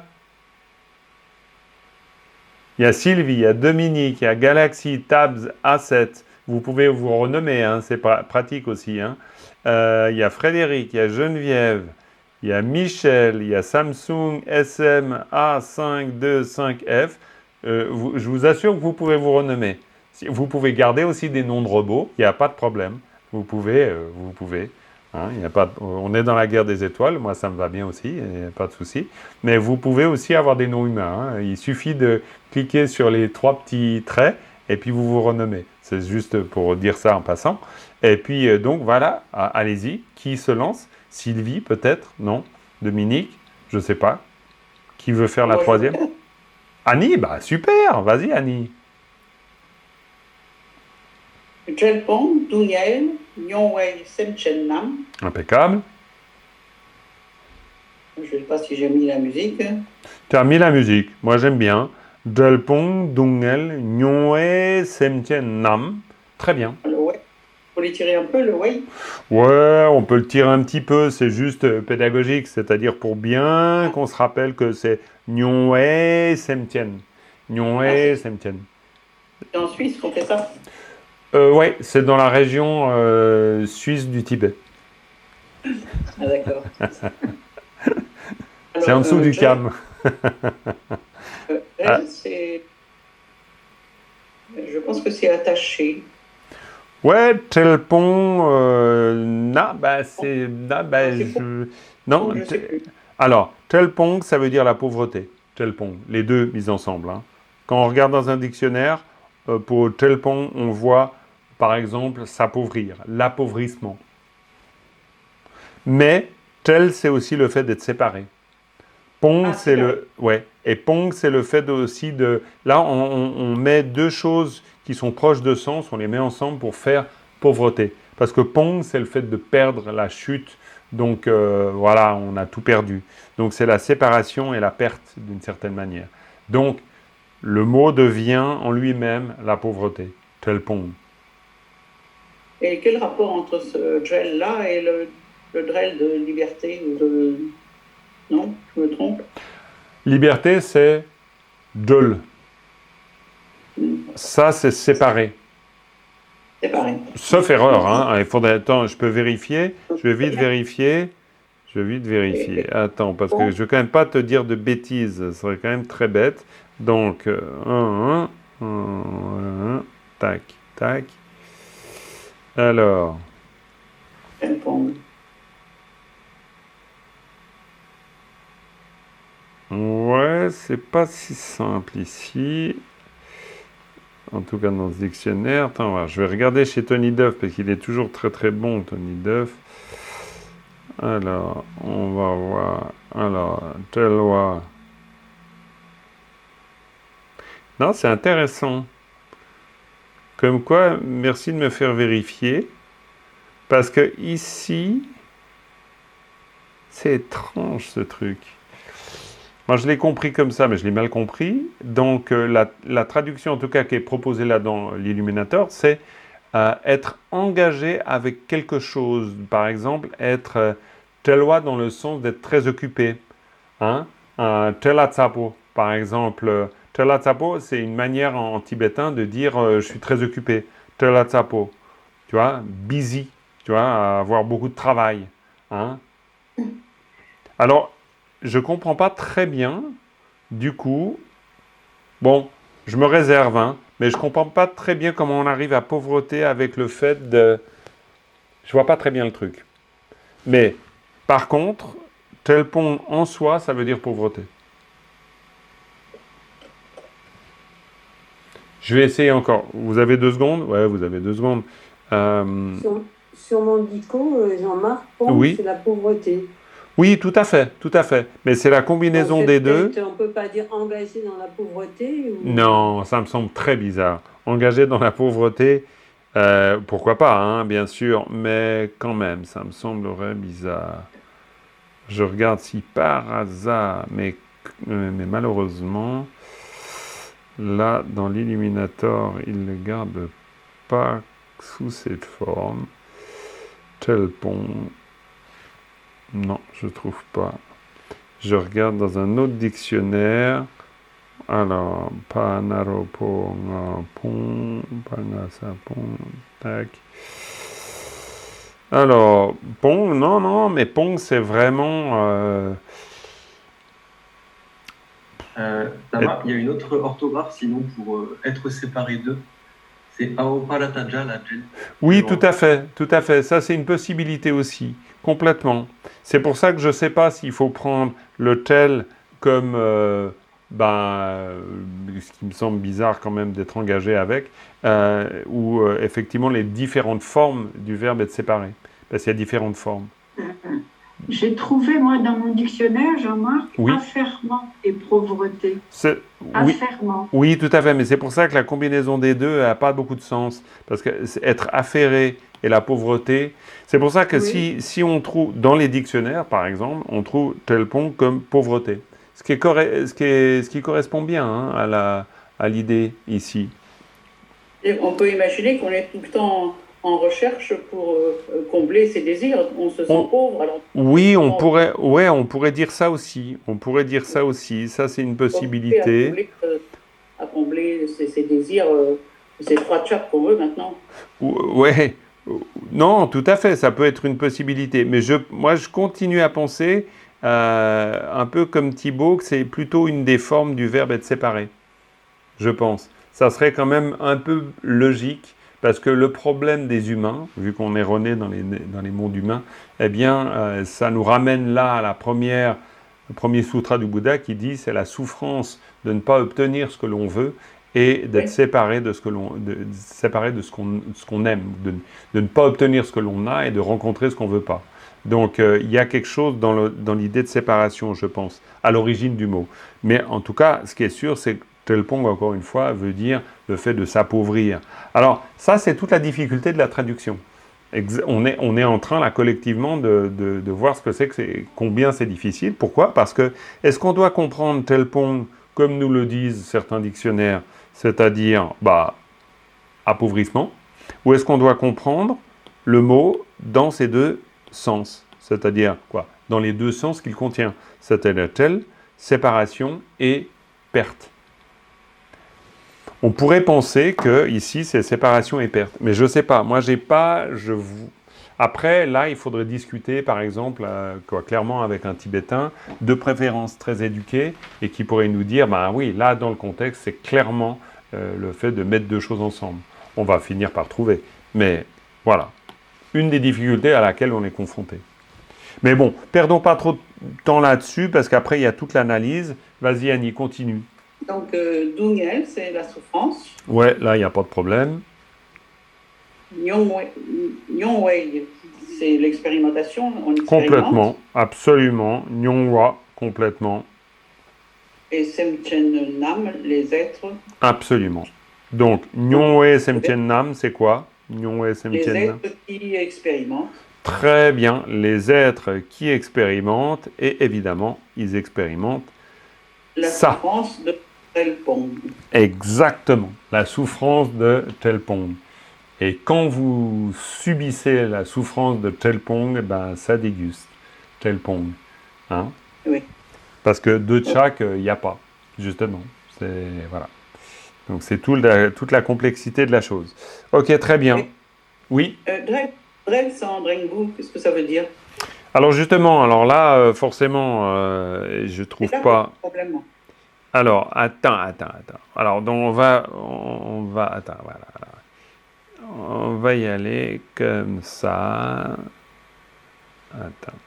Il y a Sylvie, il y a Dominique, il y a Galaxy, Tabs, A7. Vous pouvez vous renommer, hein, c'est pratique aussi. Hein. Il y a Frédéric, il y a Geneviève, il y a Michel, il y a Samsung SM A525F. Je vous assure que vous pouvez vous renommer. Vous pouvez garder aussi des noms de robots, il n'y a pas de problème. Vous pouvez. Hein, y a pas, on est dans la guerre des étoiles, moi ça me va bien aussi, il n'y a pas de souci. Mais vous pouvez aussi avoir des noms humains. Hein. Il suffit de cliquer sur les 3 petits traits et puis vous vous renommez. C'est juste pour dire ça en passant. Et puis donc voilà, allez-y. Qui se lance? Sylvie peut-être? Non? Dominique? Je ne sais pas. Qui veut faire la troisième? Annie? Bah super, vas-y Annie. Jelpong, Duniel, Nyongwei, Semchen Nam. Impeccable. Je ne sais pas si j'ai mis la musique. Tu as mis la musique, moi j'aime bien. Jelpong, Dungel, Nyongwe, Semtien, Nam. Très bien. Le ouais. Faut les tirer un peu, le ouais. Ouais, on peut le tirer un petit peu, c'est juste pédagogique, c'est-à-dire pour bien qu'on se rappelle que c'est Nyongwe, Semtien. Nyongwe, Semtien. C'est en Suisse qu'on fait ça. Ouais, c'est dans la région suisse du Tibet. Ah d'accord. C'est en dessous du Cam. Je pense que c'est attaché. Ouais, Telpong, non. Je sais plus. Alors, Telpong, ça veut dire la pauvreté. Telpong, les deux mis ensemble. Hein. Quand on regarde dans un dictionnaire, pour Telpong, on voit, par exemple, s'appauvrir, l'appauvrissement. Mais tel, c'est aussi le fait d'être séparé. Pong, c'est le... Ouais. Et Pong, c'est le fait aussi de... Là, on met deux choses qui sont proches de sens, on les met ensemble pour faire pauvreté. Parce que Pong, c'est le fait de perdre la chute. Donc, voilà, on a tout perdu. Donc, c'est la séparation et la perte, d'une certaine manière. Donc, le mot devient en lui-même la pauvreté. Tel Pong. Et quel rapport entre ce drell-là et le drell de liberté ou de... Non, je me trompe. Liberté, c'est dol. Ça, c'est séparé. Séparé. Sauf erreur, hein. Il faudrait... Attends, je peux vérifier. Je vais vite vérifier. Attends, parce que je ne vais quand même pas te dire de bêtises. Ce serait quand même très bête. Donc, tac, tac. Alors... Ouais, c'est pas si simple ici. En tout cas, dans ce dictionnaire. Attends, voilà, je vais regarder chez Tony Duff, parce qu'il est toujours très très bon, Tony Duff. Alors, on va voir. Alors, telle loi. Non, c'est intéressant. Comme quoi, merci de me faire vérifier. Parce que ici, c'est étrange ce truc. Moi, je l'ai compris comme ça, mais je l'ai mal compris. Donc, la traduction, en tout cas, qui est proposée là dans l'Illuminator, c'est être engagé avec quelque chose. Par exemple, être telwa dans le sens d'être très occupé. Hein? Telatsapo, par exemple. Telatsapo, c'est une manière en tibétain de dire je suis très occupé. Telatsapo, tu vois, busy, tu vois, avoir beaucoup de travail. Hein? Alors, je ne comprends pas très bien, du coup, bon, je me réserve, hein, mais je ne comprends pas très bien comment on arrive à pauvreté avec le fait de... Je ne vois pas très bien le truc. Mais, par contre, tel pont en soi, ça veut dire pauvreté. Je vais essayer encore. Vous avez 2 secondes? Ouais, vous avez 2 secondes. Sur mon dico, Jean-Marc, Pong, oui. c'est la pauvreté. Oui, tout à fait, tout à fait. Mais c'est la combinaison des deux. On ne peut pas dire engagé dans la pauvreté ou... Non, ça me semble très bizarre. Engagé dans la pauvreté, pourquoi pas, hein, bien sûr, mais quand même, ça me semblerait bizarre. Je regarde si par hasard, mais malheureusement, là, dans l'Illuminator, il ne le garde pas sous cette forme. Tel pont. Non, je trouve pas. Je regarde dans un autre dictionnaire. Alors, panaropon, pont, panasapon, tac. Alors, pont, non, mais pont, c'est vraiment... Là-bas, il y a une autre orthographe, sinon, pour être séparé d'eux. C'est Aoparataja, la gel. Oui, tout à fait. Ça, c'est une possibilité aussi, complètement. C'est pour ça que je ne sais pas s'il faut prendre le tel comme, ce qui me semble bizarre quand même d'être engagé avec, ou effectivement les différentes formes du verbe être séparé. Parce qu'il y a différentes formes. J'ai trouvé, moi, dans mon dictionnaire, Jean-Marc, Oui. affairement et pauvreté. Oui, Affairement. oui, tout à fait, mais c'est pour ça que la combinaison des deux n'a pas beaucoup de sens. Parce que être affairé et la pauvreté, c'est pour ça que Oui. si on trouve, dans les dictionnaires, par exemple, on trouve tel pont comme pauvreté. Ce qui correspond bien hein, à l'idée ici. Et on peut imaginer qu'on est tout le temps en recherche pour combler ses désirs. On se sent pauvre. Alors, oui, on pourrait dire ça aussi. On pourrait dire ça aussi. Ça, c'est une possibilité. À combler ses désirs, ces 3 chats qu'on veut maintenant. Ouais. Non, tout à fait. Ça peut être une possibilité. Mais moi, je continue à penser, un peu comme Thibaut, que c'est plutôt une des formes du verbe être séparé. Je pense. Ça serait quand même un peu logique. Parce que le problème des humains, vu qu'on est rené dans les mondes humains, eh bien, ça nous ramène là à le premier sutra du Bouddha qui dit c'est la souffrance de ne pas obtenir ce que l'on veut et d'être séparé de ce qu'on aime, de ne pas obtenir ce que l'on a et de rencontrer ce qu'on ne veut pas. Donc, il y a quelque chose dans l'idée de séparation, je pense, à l'origine du mot. Mais en tout cas, ce qui est sûr, c'est que Telpong, encore une fois, veut dire le fait de s'appauvrir. Alors, ça, c'est toute la difficulté de la traduction. On est en train, là, collectivement, de voir ce que c'est combien c'est difficile. Pourquoi ? Parce que, est-ce qu'on doit comprendre Telpong, comme nous le disent certains dictionnaires, c'est-à-dire, appauvrissement, ou est-ce qu'on doit comprendre le mot dans ses deux sens, c'est-à-dire, quoi ? Dans les deux sens qu'il contient, c'est-à-dire séparation et perte. On pourrait penser que ici c'est séparation et perte, mais je ne sais pas. Moi, j'ai pas. Après, là, il faudrait discuter, par exemple, clairement avec un Tibétain, de préférence très éduqué, et qui pourrait nous dire, oui, là, dans le contexte, c'est clairement le fait de mettre deux choses ensemble. On va finir par trouver, mais voilà, une des difficultés à laquelle on est confronté. Mais bon, perdons pas trop de temps là-dessus, parce qu'après, il y a toute l'analyse. Vas-y, Annie, continue. Donc, Dungel, c'est la souffrance. Ouais, là, il n'y a pas de problème. Nyongwei, c'est l'expérimentation. On expérimente. Complètement, absolument. Nyongwa, complètement. Et Semchen Nam, les êtres. Absolument. Donc, Nyongwe Semchen Nam, c'est quoi ? Nyongwe Les Semchen Nam. êtres qui expérimentent. Très bien, les êtres qui expérimentent, et évidemment, ils expérimentent la souffrance de Telpong. Exactement, la souffrance de Telpong. Et quand vous subissez la souffrance de Telpong, ça déguste, Telpong. Hein? Oui. Parce que de chaque, il n'y a pas, justement. Voilà. Donc c'est toute la complexité de la chose. Ok, très bien. Oui. Drel sans Drengbu, qu'est-ce que ça veut dire? Alors justement, là, forcément, je trouve pas. Problème. Alors, attends. Alors, donc on va, attends, voilà. On va y aller comme ça. Attends.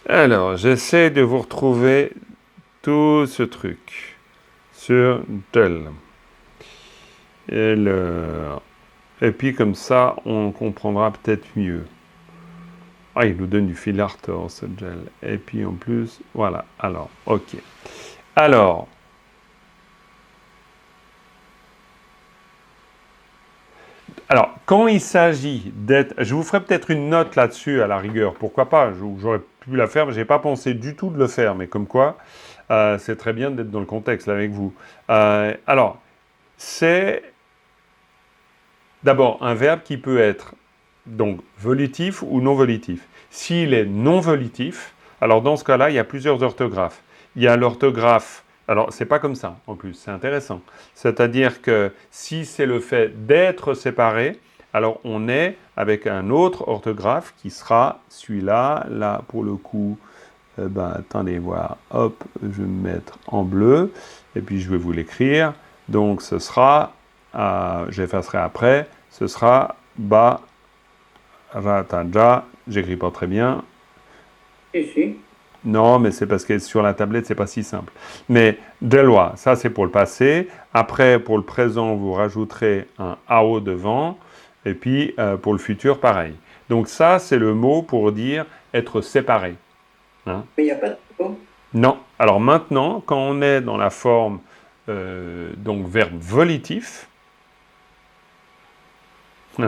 Alors, j'essaie de vous retrouver tout ce truc sur Dell. Alors, Et puis comme ça, on comprendra peut-être mieux. Ah, il nous donne du fil Arthur, ce gel. Et puis en plus, voilà. Alors, ok. Alors, quand il s'agit d'être... Je vous ferai peut-être une note là-dessus, à la rigueur. Pourquoi pas? J'aurais pu la faire, mais je n'ai pas pensé du tout de le faire. Mais comme quoi, c'est très bien d'être dans le contexte là, avec vous. Alors, c'est d'abord un verbe qui peut être donc volitif ou non volitif. S'il est non volitif, alors dans ce cas-là, il y a plusieurs orthographes. Il y a l'orthographe... Alors, c'est pas comme ça, en plus, c'est intéressant. C'est-à-dire que si c'est le fait d'être séparé, alors on est avec un autre orthographe qui sera celui-là. Là, pour le coup, attendez voir, hop, je vais me mettre en bleu, et puis je vais vous l'écrire. Donc, ce sera, j'effacerai après, ce sera Barataja, j'écris pas très bien. Ici. Non, mais c'est parce que sur la tablette, c'est pas si simple. Mais Delois, ça c'est pour le passé. Après, pour le présent, vous rajouterez un AO devant. Et puis, pour le futur, pareil. Donc ça, c'est le mot pour dire être séparé. Hein? Mais il n'y a pas de mot. Non. Alors maintenant, quand on est dans la forme, donc verbe volitif,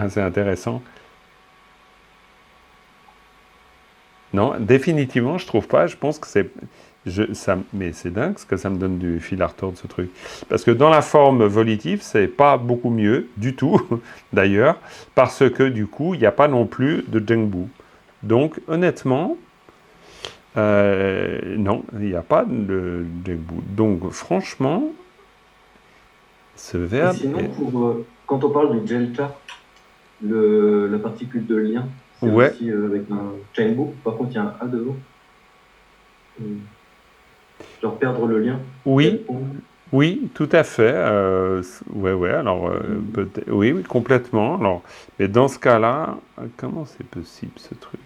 c'est intéressant. Non, définitivement, je trouve pas. Je pense que c'est... mais c'est dingue ce que ça me donne du fil à retordre, ce truc. Parce que dans la forme volitive, c'est pas beaucoup mieux, du tout, d'ailleurs, parce que du coup, il n'y a pas non plus de Jengbu. Donc, honnêtement, non, il n'y a pas de Jengbu. Donc, franchement, ce verbe... Et sinon, quand on parle du Jelta, la particule de lien, c'est aussi avec un Jengbu. Par contre, il y a un A devant. Genre perdre le lien. Oui, oui, tout à fait. Alors, oui, complètement. Alors, mais dans ce cas-là, comment c'est possible, ce truc?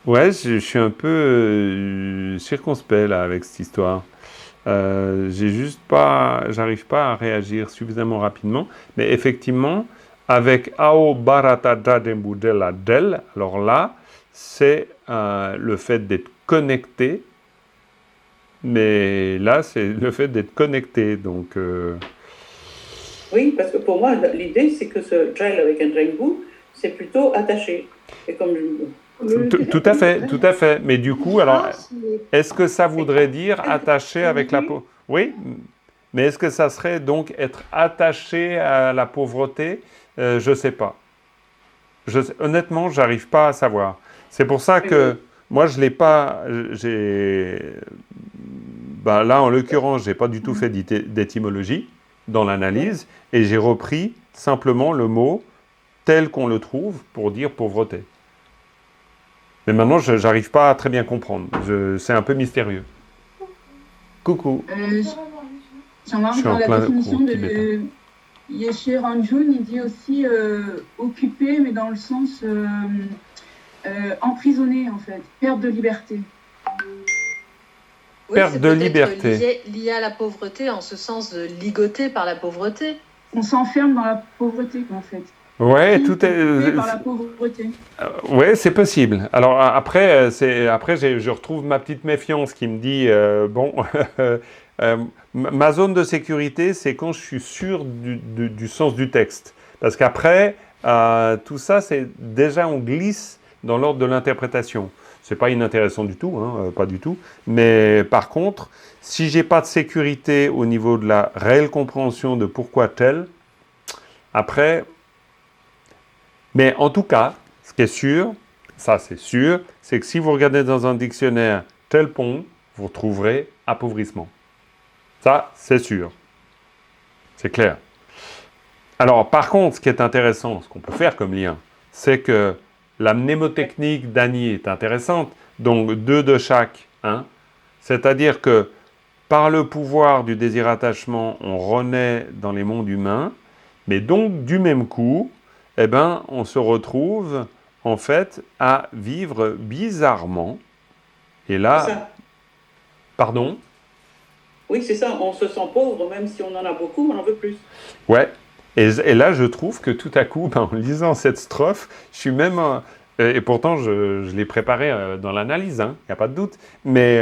Ouais, je suis un peu circonspect, là, avec cette histoire. J'arrive pas à réagir suffisamment rapidement, mais effectivement, avec Ao Barata Jadembu Della Del, alors là, c'est le fait d'être connecté, mais là, c'est le fait d'être connecté, donc... Oui, parce que pour moi, l'idée, c'est que ce gel avec un Jengbu, c'est plutôt attaché. Et comme Tout à fait. Mais du coup, alors, est-ce que ça voudrait dire attaché avec la peau? Oui, mais est-ce que ça serait donc être attaché à la pauvreté? Je ne sais pas. Honnêtement, je n'arrive pas à savoir. C'est pour ça que moi, je ne l'ai pas... là, en l'occurrence, je n'ai pas du tout fait d'étymologie dans l'analyse et j'ai repris simplement le mot tel qu'on le trouve pour dire pauvreté. Mais maintenant, je n'arrive pas à très bien comprendre. C'est un peu mystérieux. Coucou. Jean-Marc, dans la définition de Yeshe Ranjun, il dit aussi occupé, mais dans le sens emprisonné, en fait. Perte de liberté. Oui, perte de liberté. Lié à la pauvreté, en ce sens de ligoté par la pauvreté. On s'enferme dans la pauvreté, en fait. Ouais, tout est. Par la pauvreté. Ouais, c'est possible. Alors après, je retrouve ma petite méfiance qui me dit ma zone de sécurité, c'est quand je suis sûr du sens du texte, parce qu'après tout ça, c'est déjà on glisse dans l'ordre de l'interprétation. C'est pas inintéressant du tout, pas du tout. Mais par contre, si j'ai pas de sécurité au niveau de la réelle compréhension de pourquoi tel, après. Mais en tout cas, ce qui est sûr, ça c'est sûr, c'est que si vous regardez dans un dictionnaire tel pont, vous trouverez appauvrissement. Ça, c'est sûr. C'est clair. Alors, par contre, ce qui est intéressant, ce qu'on peut faire comme lien, c'est que la mnémotechnique d'Annie est intéressante, donc 2 de chaque. C'est-à-dire que par le pouvoir du désir-attachement, on renaît dans les mondes humains, mais donc du même coup, on se retrouve en fait à vivre bizarrement. Et là, pardon. Oui, c'est ça, on se sent pauvre, même si on en a beaucoup, on en veut plus. Ouais. Et là, je trouve que tout à coup, en lisant cette strophe, je suis même... et pourtant, je l'ai préparé dans l'analyse, il n'y a pas de doute. Mais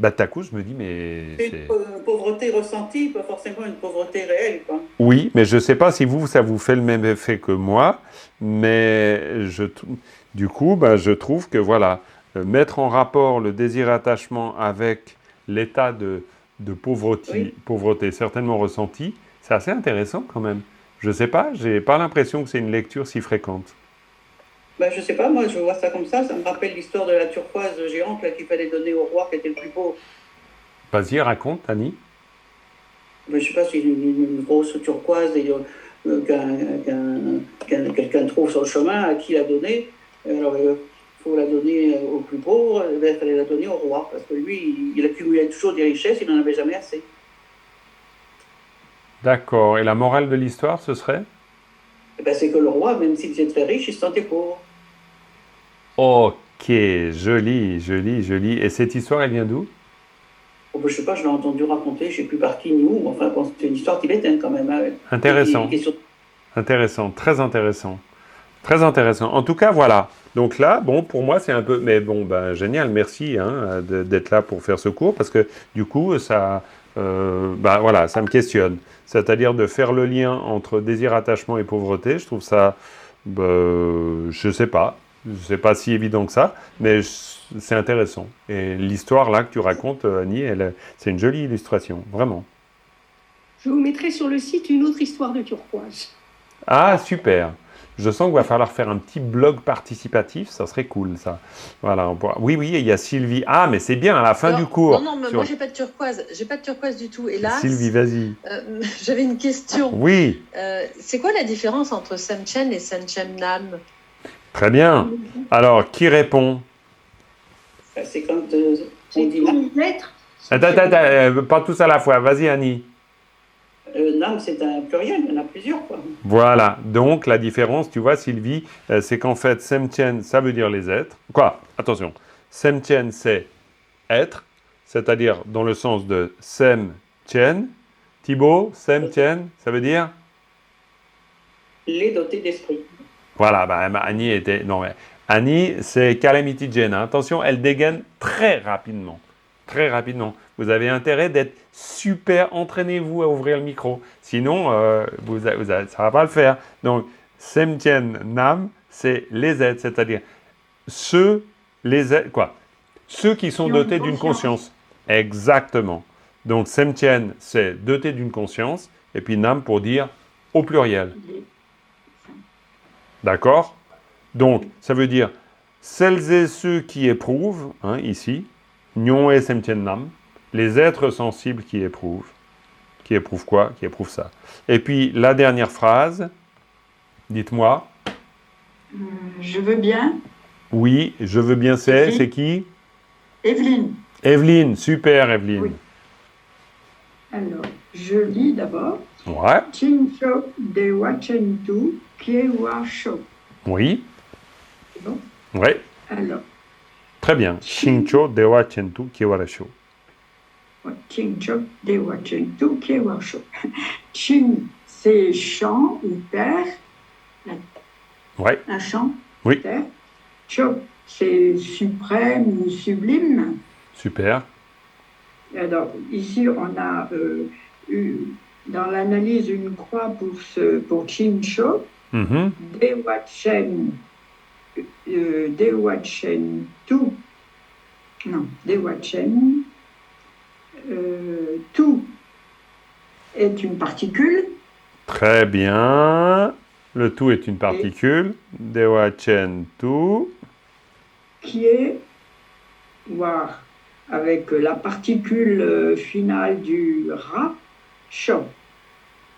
tout à coup, je me dis, mais... C'est une pauvreté ressentie, pas forcément une pauvreté réelle, quoi. Oui, mais je ne sais pas si ça vous fait le même effet que moi. Mais du coup, je trouve que voilà, mettre en rapport le désir-attachement avec l'état de pauvreté certainement ressentie, c'est assez intéressant quand même. Je ne sais pas, je n'ai pas l'impression que c'est une lecture si fréquente. Je ne sais pas, moi je vois ça comme ça me rappelle l'histoire de la turquoise géante là, qu'il fallait donner au roi qui était le plus beau. Vas-y, raconte, Annie. Je ne sais pas si une grosse turquoise quelqu'un trouve sur le chemin, à qui la donner. Alors il faut la donner au plus pauvre, il fallait la donner au roi, parce que lui, il accumulait toujours des richesses, il n'en avait jamais assez. D'accord. Et la morale de l'histoire, ce serait ? C'est que le roi, même s'il était très riche, il se sentait pauvre. Ok, joli. Et cette histoire, elle vient d'où ? Je ne sais pas, je l'ai entendu raconter, je ne sais plus par qui ni où, enfin, c'est une histoire tibétaine quand même. Hein. Intéressant. Intéressant, très intéressant. Très intéressant. En tout cas, voilà. Donc là, pour moi, c'est un peu... Mais génial, merci d'être là pour faire ce cours, parce que du coup, ça... voilà, ça me questionne. C'est-à-dire de faire le lien entre désir, attachement et pauvreté, je trouve ça... je sais pas si évident que ça, mais c'est intéressant. Et l'histoire là que tu racontes, Annie, c'est une jolie illustration, vraiment. Je vous mettrai sur le site une autre histoire de turquoise. Ah, super. Je sens qu'il va falloir faire un petit blog participatif, ça serait cool, ça. Voilà, Oui, il y a Sylvie. Ah, mais c'est bien, à la fin du cours. Non, mais moi, j'ai pas de turquoise du tout, hélas. Sylvie, vas-y. J'avais une question. Oui. C'est quoi la différence entre Semchen et Semchen Nam ? Très bien. Alors, qui répond ? C'est quand on dit Nam. Attends, pas tous à la fois. Vas-y, Annie. Nam, c'est un pluriel, il y en a plusieurs, quoi. Voilà, donc la différence, tu vois, Sylvie, c'est qu'en fait, Semchen, ça veut dire les êtres. Quoi ? Attention, Semchen, c'est être, c'est-à-dire dans le sens de Semchen. Thibaut, Semchen, ça veut dire ? Les dotés d'esprit. Voilà, Annie était... Non, mais Annie, c'est Calamity Jane. Hein. Attention, elle dégaine très rapidement. Très rapidement. Vous avez intérêt d'être super... Entraînez-vous à ouvrir le micro. Sinon, ça ne va pas le faire. Donc, Semchen Nam, c'est les êtres, c'est-à-dire ceux qui sont dotés d'une conscience. Exactement. Donc, Semchen, c'est doté d'une conscience. Et puis Nam pour dire au pluriel. D'accord ? Donc, ça veut dire celles et ceux qui éprouvent, ici, Nyon et Semchen Nam, les êtres sensibles qui éprouvent. Qui éprouvent quoi ? Qui éprouvent ça. Et puis, la dernière phrase, dites-moi. Je veux bien. Oui, je veux bien, c'est qui ? Evelyne. Evelyne, super Evelyne. Oui. Alors, je lis d'abord. Ouais. Chincho de Wachentu Kiewa Sho. Oui. C'est bon ? Oui. Alors. Très bien. Chincho de Wachentu Kiewa Sho. Chincho de Wachentu Kiewa Sho. Chin, c'est champ ou terre. Ouais. Un champ. Oui. Terre. Cho, c'est suprême ou sublime. Super. Alors, ici, on a eu dans l'analyse une croix pour Chincho. Dewachen Tu. Non, Dewachen Tu est une particule. Très bien. Le tout est une particule. Dewachen Tu. Qui est voir avec la particule finale du Ra, Sho.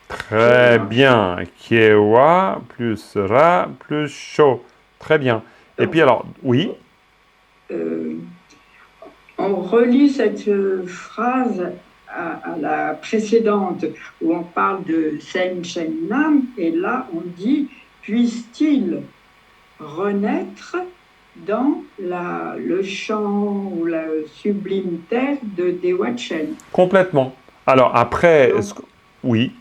Très bien. Kiewa plus Ra plus Sho. Très bien. Et puis alors, oui. On relie cette phrase à la précédente où on parle de Semchen Nam et là on dit puisse-t-il renaître dans le chant ou la sublime terre de Dewa Chen. Complètement. Alors après, Donc, oui,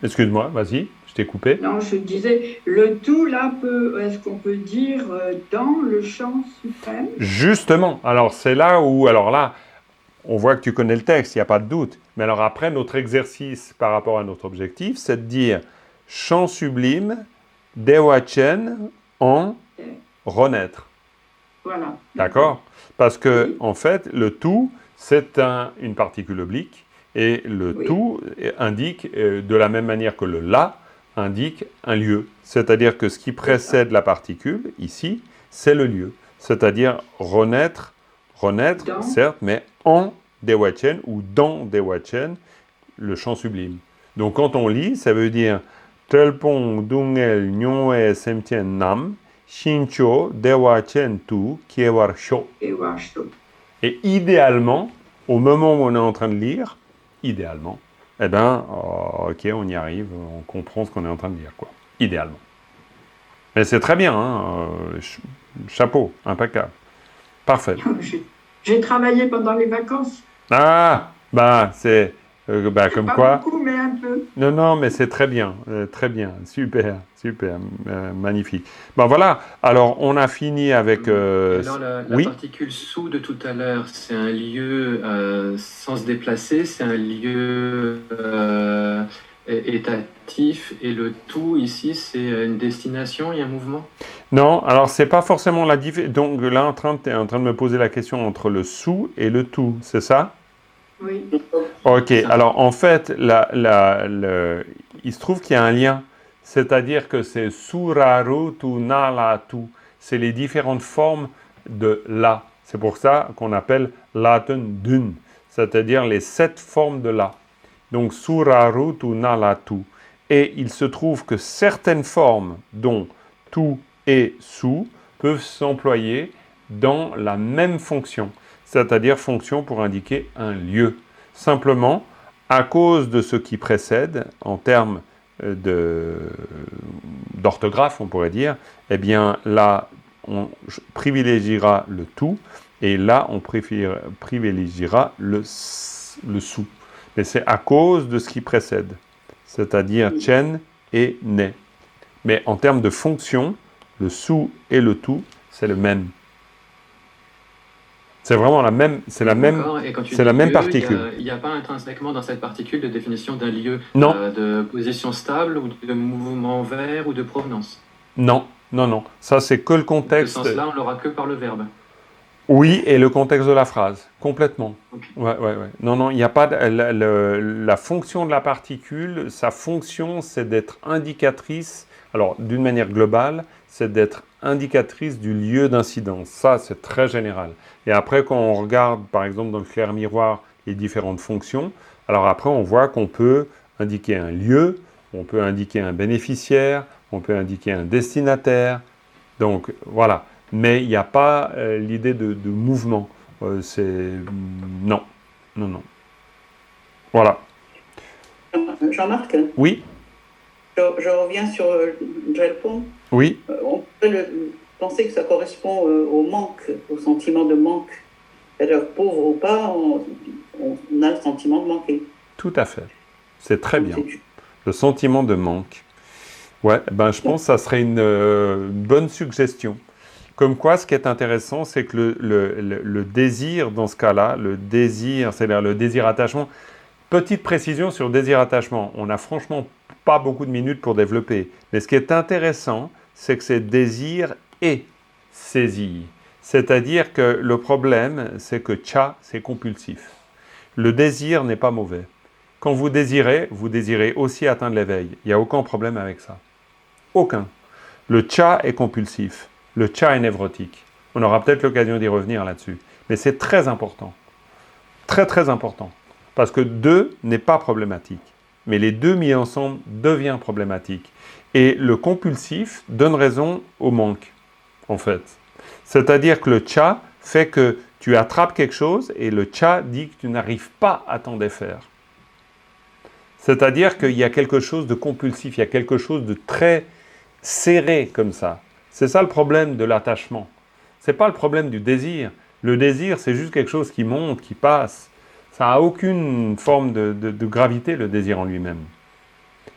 excuse-moi, vas-y, je t'ai coupé. non, je disais, le tout là, est-ce qu'on peut dire dans le chant suprême? Justement, alors c'est là où, alors là, on voit que tu connais le texte, il n'y a pas de doute. Mais alors après, notre exercice par rapport à notre objectif, c'est de dire chant sublime, Dewa Chen en renaître. Voilà. D'accord? Parce que, Oui. en fait, le tout, c'est une particule oblique, et le Oui. tout indique, de la même manière que le la, indique un lieu. C'est-à-dire que ce qui précède la particule, ici, c'est le lieu. C'est-à-dire renaître, Dans. certes, mais en Dewa Chen ou dans Dewa Chen, le chant sublime. Donc quand on lit, ça veut dire Telpong Dungel Nyoe Semtien Nam Shincho Dewa Chen Tu Kiewar Sho. Dewa Chen. Et idéalement, au moment où on est en train de lire, idéalement, eh bien, ok, on y arrive, on comprend ce qu'on est en train de lire, quoi. Idéalement. Mais c'est très bien, hein, chapeau, impeccable. Parfait. J'ai travaillé pendant les vacances. Ah, bah, c'est comme Pas quoi. beaucoup, mais un peu. Non, mais c'est très bien, super, magnifique. Bon, voilà, alors on a fini avec. Alors, la oui, particule sous de tout à l'heure, c'est un lieu sans se déplacer, c'est un lieu étatif, et le tout ici, c'est une destination, il y a un mouvement? non, alors c'est pas forcément la différence. Donc là, tu es en train de me poser la question entre le sous et le tout, c'est ça? Oui. Ok, alors en fait, il se trouve qu'il y a un lien, c'est-à-dire que c'est suraru tu na la tu, c'est les différentes formes de la. C'est pour ça qu'on appelle laten dun, c'est-à-dire les 7 formes de la. Donc suraru tu na la tu. Et il se trouve que certaines formes, dont tu et sous, peuvent s'employer dans la même fonction, c'est-à-dire fonction pour indiquer un lieu. Simplement, à cause de ce qui précède, en termes d'orthographe, on pourrait dire, eh bien là, on privilégiera le tout, et là, on privilégiera le sous. Mais c'est à cause de ce qui précède, c'est-à-dire chen et ne. Mais en termes de fonction, le sous et le tout, c'est le même. C'est vraiment la même, c'est la même particule. Il n'y a pas intrinsèquement dans cette particule de définition d'un lieu de position stable ou de mouvement vert ou de provenance. Non. Ça, c'est que le contexte. Ce sens-là, on l'aura que par le verbe. Oui, et le contexte de la phrase, complètement. Okay. Ouais. Non, il n'y a pas la fonction de la particule. Sa fonction, c'est d'être indicatrice. Alors, d'une manière globale, c'est d'être indicatrice du lieu d'incidence. Ça, c'est très général. Et après, quand on regarde, par exemple, dans le clair miroir, les différentes fonctions, alors après, on voit qu'on peut indiquer un lieu, on peut indiquer un bénéficiaire, on peut indiquer un destinataire. Donc, voilà. Mais il n'y a pas l'idée de mouvement. Non. Voilà. Jean-Marc? Oui. Je reviens sur Jelpong. Oui. On peut penser que ça correspond au manque, au sentiment de manque. C'est-à-dire, pauvre ou pas, on a le sentiment de manquer. Tout à fait. C'est très bien. Le sentiment de manque. Ouais, je pense que ça serait une bonne suggestion. Comme quoi, ce qui est intéressant, c'est que le désir, dans ce cas-là, le désir, c'est-à-dire le désir-attachement, petite précision sur le désir-attachement, on n'a franchement pas beaucoup de minutes pour développer. Mais ce qui est intéressant, c'est que c'est désir et saisie. C'est-à-dire que le problème, c'est que cha, c'est compulsif. Le désir n'est pas mauvais. Quand vous désirez aussi atteindre l'éveil. Il n'y a aucun problème avec ça. Aucun. Le cha est compulsif. Le cha est névrotique. On aura peut-être l'occasion d'y revenir là-dessus. Mais c'est très important. Très, très important. Parce que 2 n'est pas problématique. Mais les 2 mis ensemble devient problématique. Et le compulsif donne raison au manque, en fait. C'est-à-dire que le cha fait que tu attrapes quelque chose et le cha dit que tu n'arrives pas à t'en défaire. C'est-à-dire qu'il y a quelque chose de compulsif, il y a quelque chose de très serré comme ça. C'est ça le problème de l'attachement. Ce n'est pas le problème du désir. Le désir, c'est juste quelque chose qui monte, qui passe. Ça n'a aucune forme de gravité, le désir en lui-même.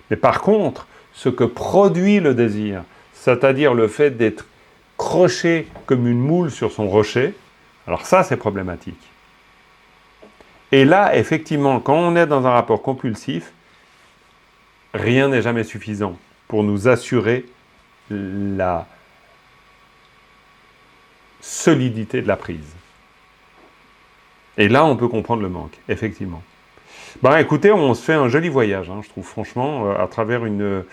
Mais par contre, ce que produit le désir, c'est-à-dire le fait d'être croché comme une moule sur son rocher, alors ça, c'est problématique. Et là, effectivement, quand on est dans un rapport compulsif, rien n'est jamais suffisant pour nous assurer la solidité de la prise. Et là, on peut comprendre le manque, effectivement. Ben, écoutez, on se fait un joli voyage, je trouve, franchement, à travers une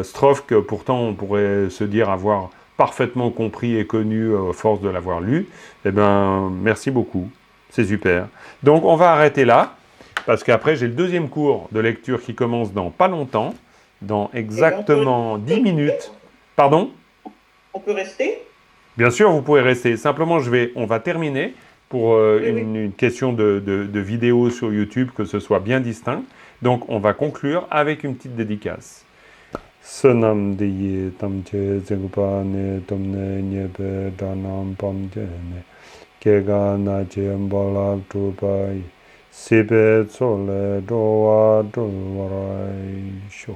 strophe que pourtant on pourrait se dire avoir parfaitement compris et connu à force de l'avoir lu. Eh bien, merci beaucoup, c'est super. Donc, on va arrêter là, parce qu'après, j'ai le deuxième cours de lecture qui commence dans pas longtemps, dans exactement 10 minutes. Pardon ? On peut rester ? Bien sûr, vous pouvez rester. Simplement, on va terminer pour une question de vidéo sur YouTube, que ce soit bien distinct. Donc, on va conclure avec une petite dédicace. Sonam diye tamche zegupane tomne nyebe danam pamjene kega nache mbalak tupai sibe tsole doa doarai sho.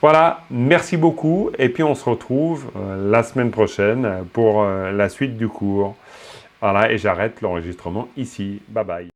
Voilà, merci beaucoup et puis on se retrouve la semaine prochaine pour la suite du cours. Voilà, et j'arrête l'enregistrement ici. Bye bye.